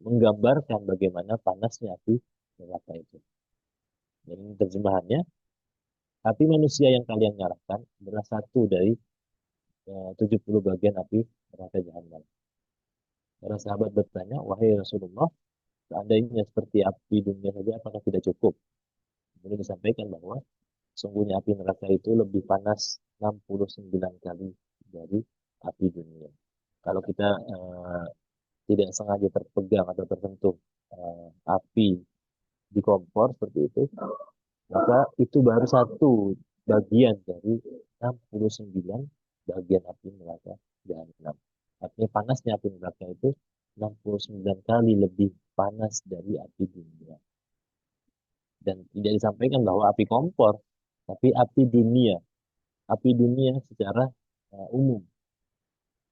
Speaker 3: menggambarkan bagaimana panasnya api neraka itu. Dan terjemahannya, api manusia yang kalian nyalakan adalah satu dari 70 bagian api neraka jahanam. Para sahabat bertanya, wahai Rasulullah, seandainya seperti api dunia saja, apakah tidak cukup? Kemudian disampaikan bahwa sungguhnya api neraka itu lebih panas 69 kali dari api dunia. Kalau kita tidak sengaja terpegang atau tersentuh api di kompor seperti itu, maka itu baru satu bagian dari 69 bagian api neraka jahanam. Artinya panasnya api neraka itu 69 kali lebih panas dari api dunia. dan tidak disampaikan bahwa api kompor, tapi api dunia secara umum.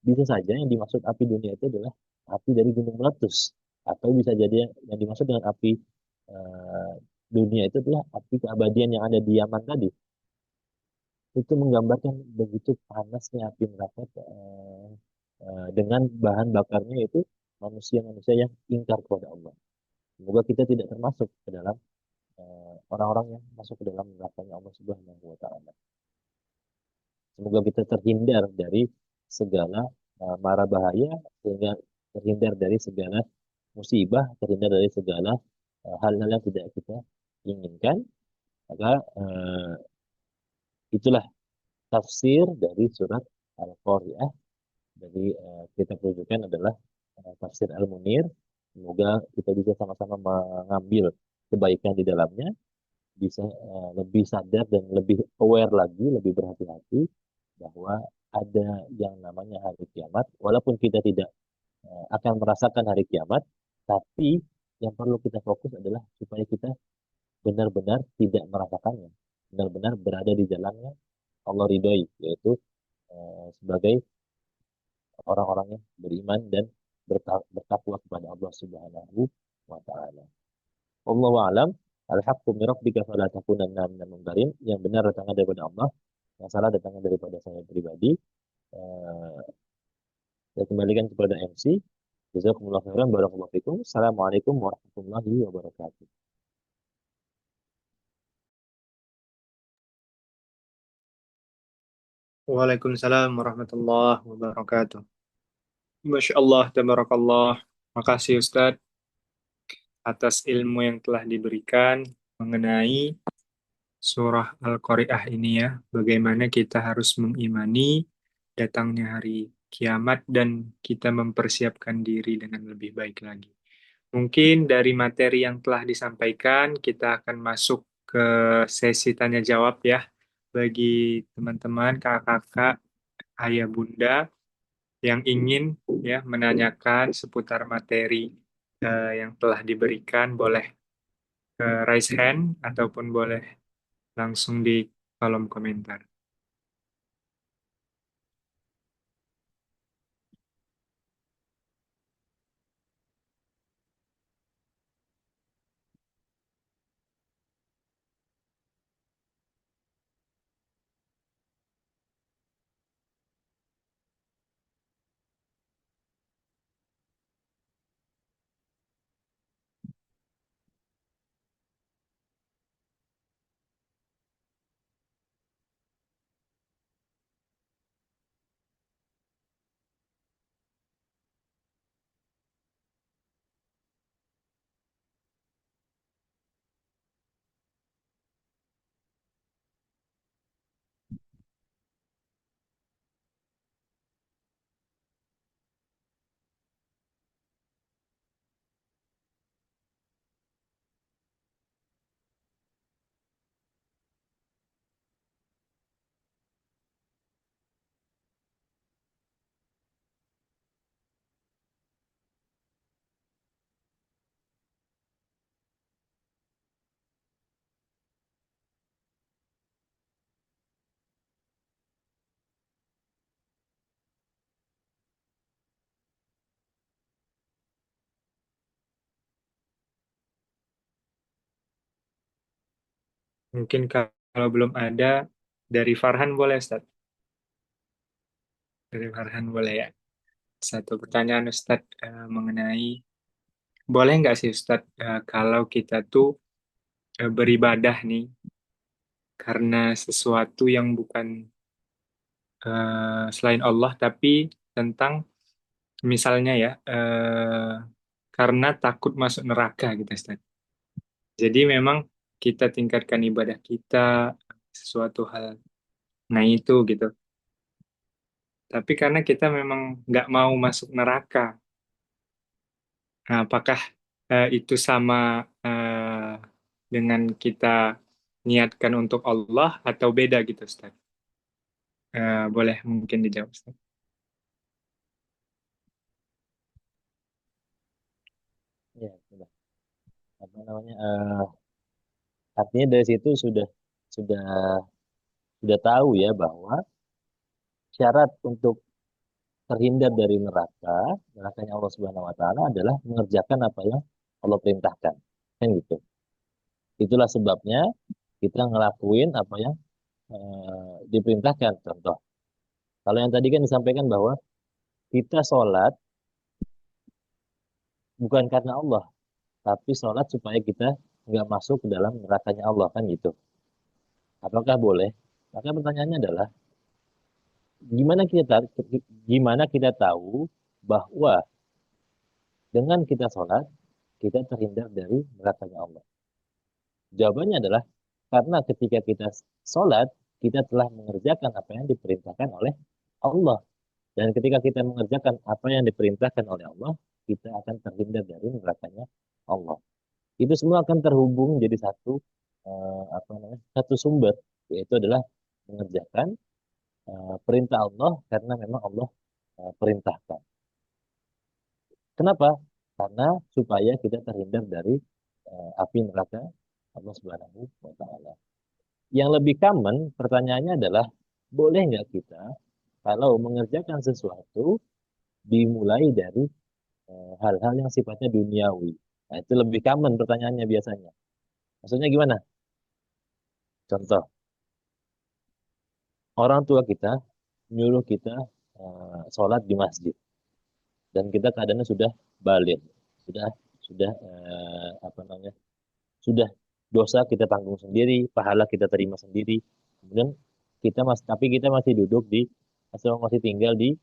Speaker 3: Bisa saja yang dimaksud api dunia itu adalah api dari gunung meletus, atau bisa jadi yang dimaksud dengan api eh, dunia itu adalah api keabadian yang ada di Yaman tadi. Itu menggambarkan begitu panasnya api neraka dengan bahan bakarnya itu manusia-manusia yang ingkar kepada Allah. Semoga kita tidak termasuk ke dalam orang-orang yang masuk ke dalam nerakanya Allah Subhanahu wa taala. Semoga kita terhindar dari segala mara bahaya, sehingga terhindar dari segala musibah, terhindar dari segala hal-hal yang tidak kita inginkan. Maka itulah tafsir dari surat Al-Qari'ah. Jadi kita rujukan adalah tafsir Al-Munir. Semoga kita bisa sama-sama mengambil kebaikan di dalamnya, bisa lebih sadar dan lebih aware lagi, lebih berhati-hati bahwa ada yang namanya hari kiamat. Walaupun kita tidak akan merasakan hari kiamat, tapi yang perlu kita fokus adalah supaya kita benar-benar tidak merasakannya, benar-benar berada di jalannya Allah ridhoi, yaitu sebagai orang-orang yang beriman dan bertakwa kepada Allah Subhanahu wa taala. Wallahu a'lam. Al-haqqu min rabbika fala takunanna minal mumtarin. Yang benar datangnya daripada Allah, yang salah datangnya daripada saya pribadi. Eh, saya kembalikan kepada MC. Jazakumullah khairan, barakallahu fikum. Assalamualaikum warahmatullahi wabarakatuh.
Speaker 1: Waalaikumsalam warahmatullahi wabarakatuh. Masya Allah, tabarakallah. Makasih Ustadz atas ilmu yang telah diberikan mengenai surah Al-Qari'ah ini ya. Bagaimana kita harus mengimani datangnya hari kiamat dan kita mempersiapkan diri dengan lebih baik lagi. Mungkin dari materi yang telah disampaikan, kita akan masuk ke sesi tanya jawab ya. Bagi teman-teman, kakak-kakak, ayah bunda yang ingin ya menanyakan seputar materi yang telah diberikan, boleh raise hand ataupun boleh langsung di kolom komentar. Mungkin kalau belum ada, dari Farhan boleh, Ustaz? Dari Farhan boleh ya? Satu pertanyaan, Ustaz, mengenai, boleh nggak sih, Ustaz, kalau kita tuh beribadah nih, karena sesuatu yang bukan selain Allah, tapi tentang, misalnya ya, karena takut masuk neraka gitu, Ustaz. Jadi memang kita tingkatkan ibadah kita, sesuatu hal, nah itu gitu. Tapi karena kita memang nggak mau masuk neraka, nah, apakah itu sama dengan kita niatkan untuk Allah atau beda gitu, Ustaz? Boleh mungkin dijawab, Ustaz.
Speaker 3: Ya, sudah. Apa namanya? Artinya dari situ sudah sudah tahu ya bahwa syarat untuk terhindar dari nerakanya Allah Subhanahu wa taala adalah mengerjakan apa yang Allah perintahkan. Kan gitu. Itulah sebabnya kita ngelakuin apa yang diperintahkan. Contoh, kalau yang tadi kan disampaikan bahwa kita sholat bukan karena Allah, tapi sholat supaya kita nggak masuk ke dalam nerakanya Allah, kan gitu. Apakah boleh? Maka pertanyaannya adalah gimana kita tahu bahwa dengan kita sholat kita terhindar dari nerakanya Allah? Jawabannya adalah karena ketika kita sholat kita telah mengerjakan apa yang diperintahkan oleh Allah. Dan ketika kita mengerjakan apa yang diperintahkan oleh Allah, kita akan terhindar dari nerakanya Allah. Itu semua akan terhubung jadi apa namanya, satu sumber, yaitu adalah mengerjakan perintah Allah karena memang Allah perintahkan. Kenapa? Karena supaya kita terhindar dari api neraka Allah Subhanahu wa taala. Yang lebih common pertanyaannya adalah boleh nggak kita kalau mengerjakan sesuatu dimulai dari hal-hal yang sifatnya duniawi. Nah, itu lebih common pertanyaannya biasanya. Maksudnya gimana? Contoh, orang tua kita nyuruh kita sholat di masjid dan kita keadaannya sudah balik, sudah sudah apa namanya, sudah dosa kita tanggung sendiri, pahala kita terima sendiri. Kemudian tapi kita masih duduk masih tinggal di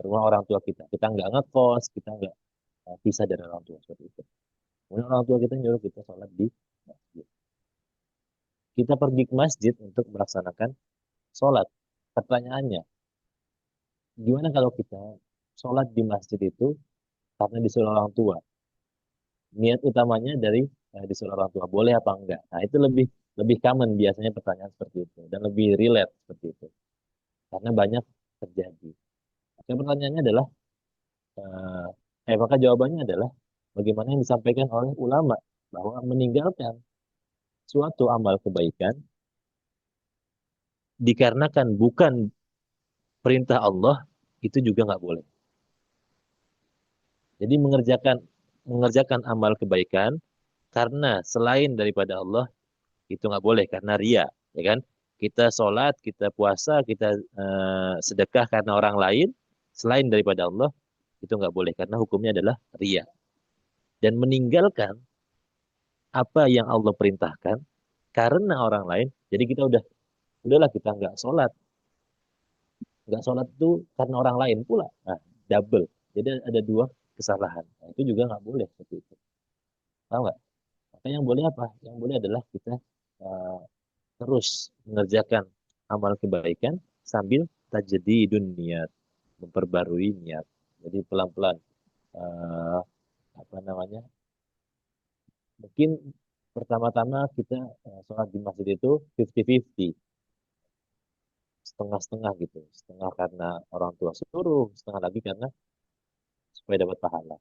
Speaker 3: rumah orang tua kita. Kita nggak ngekos, kita nggak pisah dari orang tua seperti itu. Kemudian orang tua kita nyuruh kita sholat di masjid. Kita pergi ke masjid untuk melaksanakan sholat. Pertanyaannya, gimana kalau kita sholat di masjid itu karena disuruh orang tua? Niat utamanya dari disuruh orang tua, boleh apa enggak? Nah, itu lebih lebih common biasanya pertanyaan seperti itu dan lebih relate seperti itu karena banyak terjadi. Oke, pertanyaannya adalah, maka jawabannya adalah bagaimana yang disampaikan oleh ulama bahwa meninggalkan suatu amal kebaikan dikarenakan bukan perintah Allah itu juga nggak boleh. Jadi mengerjakan amal kebaikan karena selain daripada Allah itu nggak boleh karena ria, ya kan? Kita sholat, kita puasa, kita sedekah karena orang lain selain daripada Allah itu nggak boleh karena hukumnya adalah ria. Dan meninggalkan apa yang Allah perintahkan karena orang lain, jadi kita udahlah kita nggak sholat itu karena orang lain pula, nah, double. Jadi ada dua kesalahan. Nah, itu juga nggak boleh seperti itu. Tahu nggak? Maka yang boleh apa? Yang boleh adalah kita uh, terus mengerjakan amal kebaikan sambil tajdidun niat, memperbarui niat. Jadi pelan-pelan uh, apa namanya? Mungkin pertama-tama kita sholat di masjid itu 50-50, setengah-setengah gitu. Setengah karena orang tua suruh, setengah lagi karena supaya dapat pahala.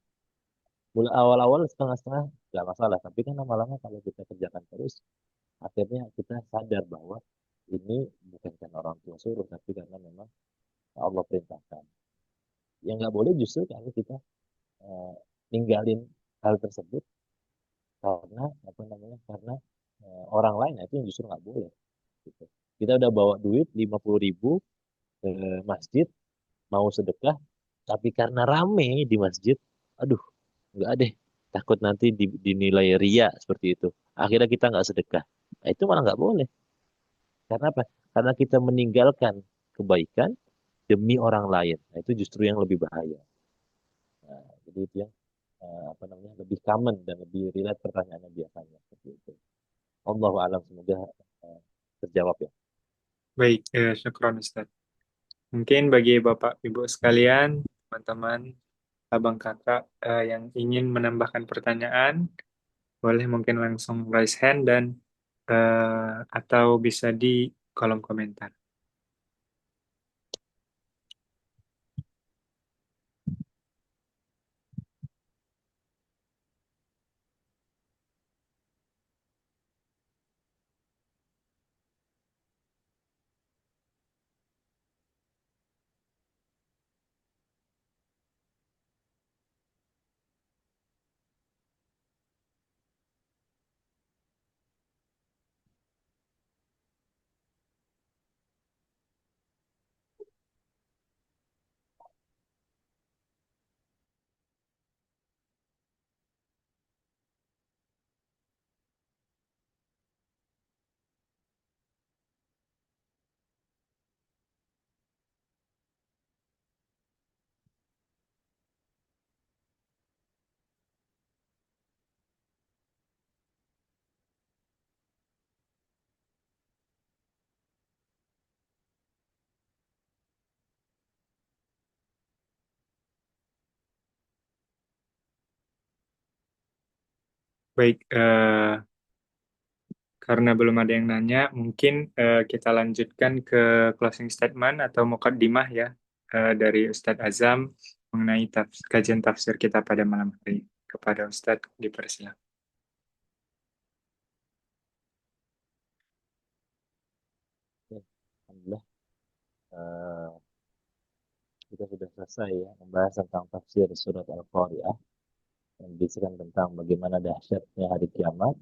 Speaker 3: Mulai awal-awal setengah-setengah nggak masalah, tapi kan lama-lama kalau kita kerjakan terus, akhirnya kita sadar bahwa ini bukan karena orang tua suruh, tapi karena memang Allah perintahkan. Yang nggak boleh justru kalau kita uh, ninggalin hal tersebut karena apa namanya, karena orang lain, nah itu yang justru nggak boleh. Gitu. Kita udah bawa duit 50.000 ke masjid, mau sedekah, tapi karena rame di masjid, aduh, nggak deh, takut nanti dinilai ria seperti itu. Akhirnya kita nggak sedekah. Nah, itu malah nggak boleh. Karena apa? Karena kita meninggalkan kebaikan demi orang lain. Nah, itu justru yang lebih bahaya. Nah, jadi itu yang apa namanya, lebih common dan lebih relate pertanyaannya biasanya seperti itu. Allahu alam, semoga eh, terjawab ya.
Speaker 1: Baik, syukron Ustaz. Mungkin bagi Bapak Ibu sekalian, teman-teman, abang kakak yang ingin menambahkan pertanyaan, boleh mungkin langsung raise hand dan atau bisa di kolom komentar. Baik, karena belum ada yang nanya, mungkin kita lanjutkan ke closing statement atau mukaddimah ya dari Ustadz Azam mengenai kajian tafsir kita pada malam hari ini. Kepada Ustadz dipersilakan.
Speaker 3: Oke, alhamdulillah eh, kita sudah selesai ya membahas tentang tafsir surat Al-Qari'ah yang berisikan tentang bagaimana dahsyatnya hari kiamat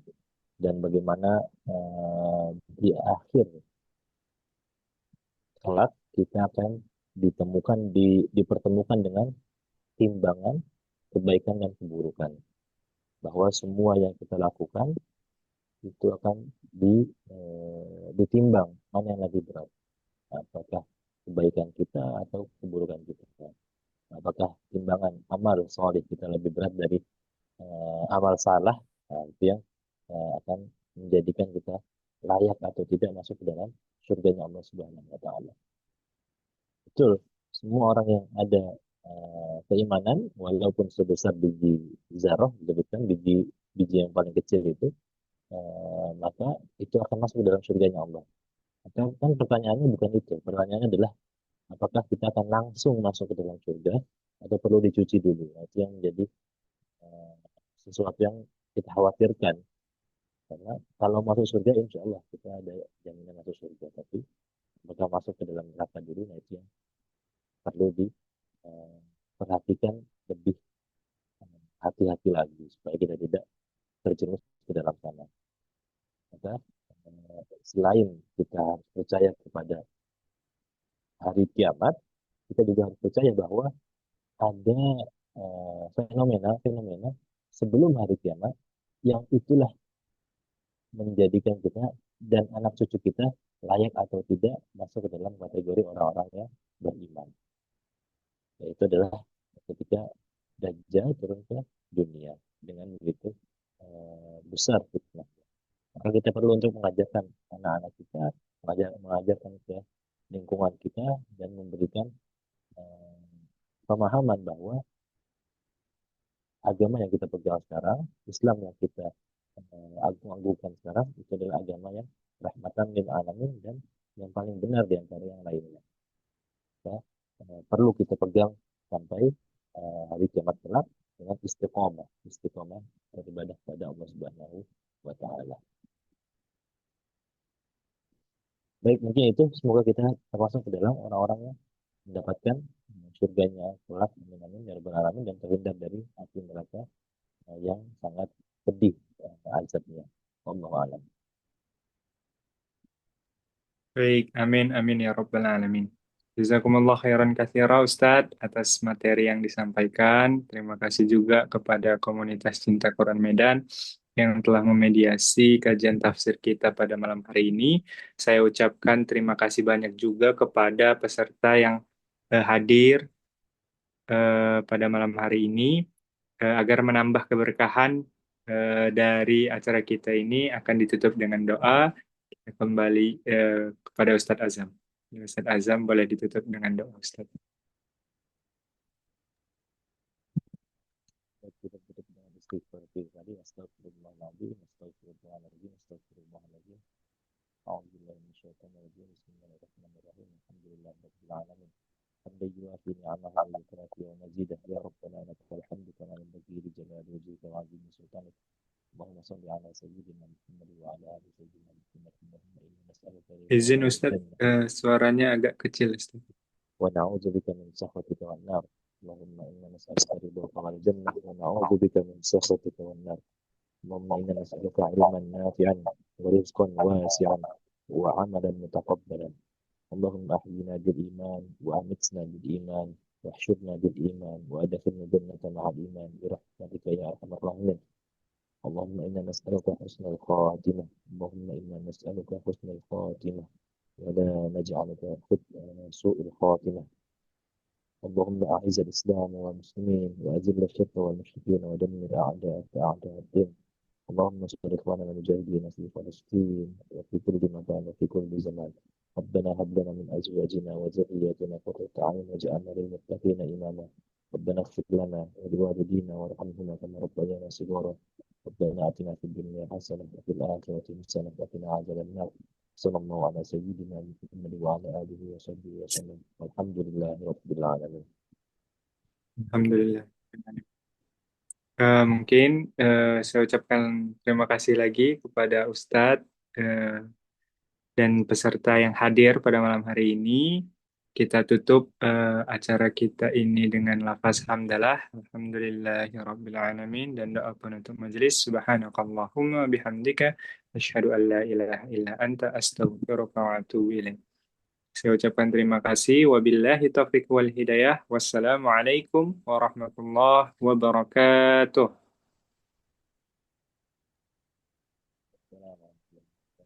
Speaker 3: dan bagaimana di akhir kelak kita akan dipertemukan dengan timbangan kebaikan dan keburukan, bahwa semua yang kita lakukan itu akan ditimbang mana yang lebih berat, apakah kebaikan kita atau keburukan kita, apakah timbangan amal soleh kita lebih berat dari amal salah. Nah, itu yang akan menjadikan kita layak atau tidak masuk ke dalam surganya Allah Subhanahu wa taala. Betul, semua orang yang ada keimanan walaupun sebesar biji zarah, disebutkan biji biji yang paling kecil itu, maka itu akan masuk ke dalam surganya Allah. Maka kan pertanyaannya bukan itu. Pertanyaannya adalah apakah kita akan langsung masuk ke dalam surga atau perlu dicuci dulu. Nah, itu yang menjadi eh, sesuatu yang kita khawatirkan. Karena kalau masuk surga, insya Allah kita ada jaminan masuk surga. Tapi apakah masuk ke dalam neraka dulu, nah itu yang perlu diperhatikan lebih hati-hati lagi supaya kita tidak terjerumus ke dalam sana. Maka selain kita harus percaya kepada hari kiamat, kita juga harus percaya bahwa ada fenomena-fenomena sebelum hari kiamat yang itulah menjadikan kita dan anak cucu kita layak atau tidak masuk ke dalam kategori orang-orang yang beriman. Yaitu adalah ketika Dajjal turun ke dunia dengan begitu besar fitnah. Maka kita perlu untuk mengajarkan anak-anak kita, mengajarkan ke lingkungan kita dan memberikan eh, pemahaman bahwa agama yang kita pegang sekarang, Islam yang kita agung-agungkan sekarang, itu adalah agama yang rahmatan lil alamin dan yang paling benar di antara yang lainnya. Ya, perlu kita pegang sampai hari kiamat kelak dengan istiqomah, istiqomah beribadah pada Allah Subhanahu wa taala. Baik, mungkin itu semoga kita termasuk ke dalam orang-orang yang mendapatkan surganya kelak, amin amin ya rabbal alamin, dan terhindar dari api neraka yang sangat pedih azabnya. Wallahu a'lam.
Speaker 1: Baik, amin, amin ya Rabbal Alamin. Jazakumullah khairan katsira Ustadz atas materi yang disampaikan. Terima kasih juga kepada komunitas Cinta Quran Medan yang telah memediasi kajian tafsir kita pada malam hari ini. Saya ucapkan terima kasih banyak juga kepada peserta yang hadir pada malam hari ini agar menambah keberkahan dari acara kita ini akan ditutup dengan doa. Kembali kepada Ustadz Azam. Ustadz Azam boleh ditutup dengan doa Ustadz.
Speaker 3: Kita tutup dengan istighfar tadi. Astagfirullahaladzim, astagfirullahaladzim, astagfirullahaladzim. A'udzubillahi minasyaitonir rajim. Bismillahirrahmanirrahim. Alhamdulillahirabbil alamin. حمدا يوافي نعمه ويكافئ ومزيده يا ربنا لك الحمد كما ينبغي لجلال وجهك وعظيم سلطانك. اللهم صل على سيدنا محمد وعلى ال سيدنا محمد. اللهم انا نسالك رضاك
Speaker 1: Izin Ustadz,
Speaker 3: والجنه
Speaker 1: suaranya agak kecil Ustadz.
Speaker 3: ونعوذ بك من سخطك والنار. اللهم انا نسالك رضاك والجنه ونعوذ بك من سخطك والنار. اللهم انا نسالك علما نافعا ورزقا واسعا وعملا متقبلا. اللهم أحينا بالإيمان وأمتنا بالإيمان واحشرنا بالإيمان وأدخلنا الجنة مع الإيمان برحمتك يا أرحم الراحمين. اللهم إنا نسألك حسن الخاتمة. اللهم إنا نسألك حسن الخاتمة ولا نجعلك سوء الخاتمة. اللهم أعز الإسلام والمسلمين وأذل الشرك والمشركين ودمر أعداءك أعداء الدين. اللهم انصر إخواننا المجاهدين في فلسطين وفي كل مكان وفي كل زمان. ربنا هب لنا من أزواجنا وذرياتنا قرة أعين واجعلنا للمتقين إماما. ربنا اغفر لنا ولوالدينا وارحمهما كما ربيانا صغارا. ربنا آتنا في الدنيا حسنة وفي الآخرة حسنة وقنا عذاب النار صلى الله على سيدنا محمد وعلى آله وصحبه وسلم والحمد لله رب العالمين.
Speaker 1: Alhamdulillah. Mungkin saya ucapkan terima kasih lagi kepada Ustadz dan peserta yang hadir pada malam hari ini. Kita tutup acara kita ini dengan lafaz hamdalah, alhamdulillahirabbil alamin, dan doa penutup majelis. Subhanakallahumma bihamdika asyhadu an la ilaha illa anta astaghfiruka wa atubu ilaik. Saya ucapkan terima kasih. Wabillahi taufiq wal hidayah. Wassalamualaikum warahmatullahi wabarakatuh.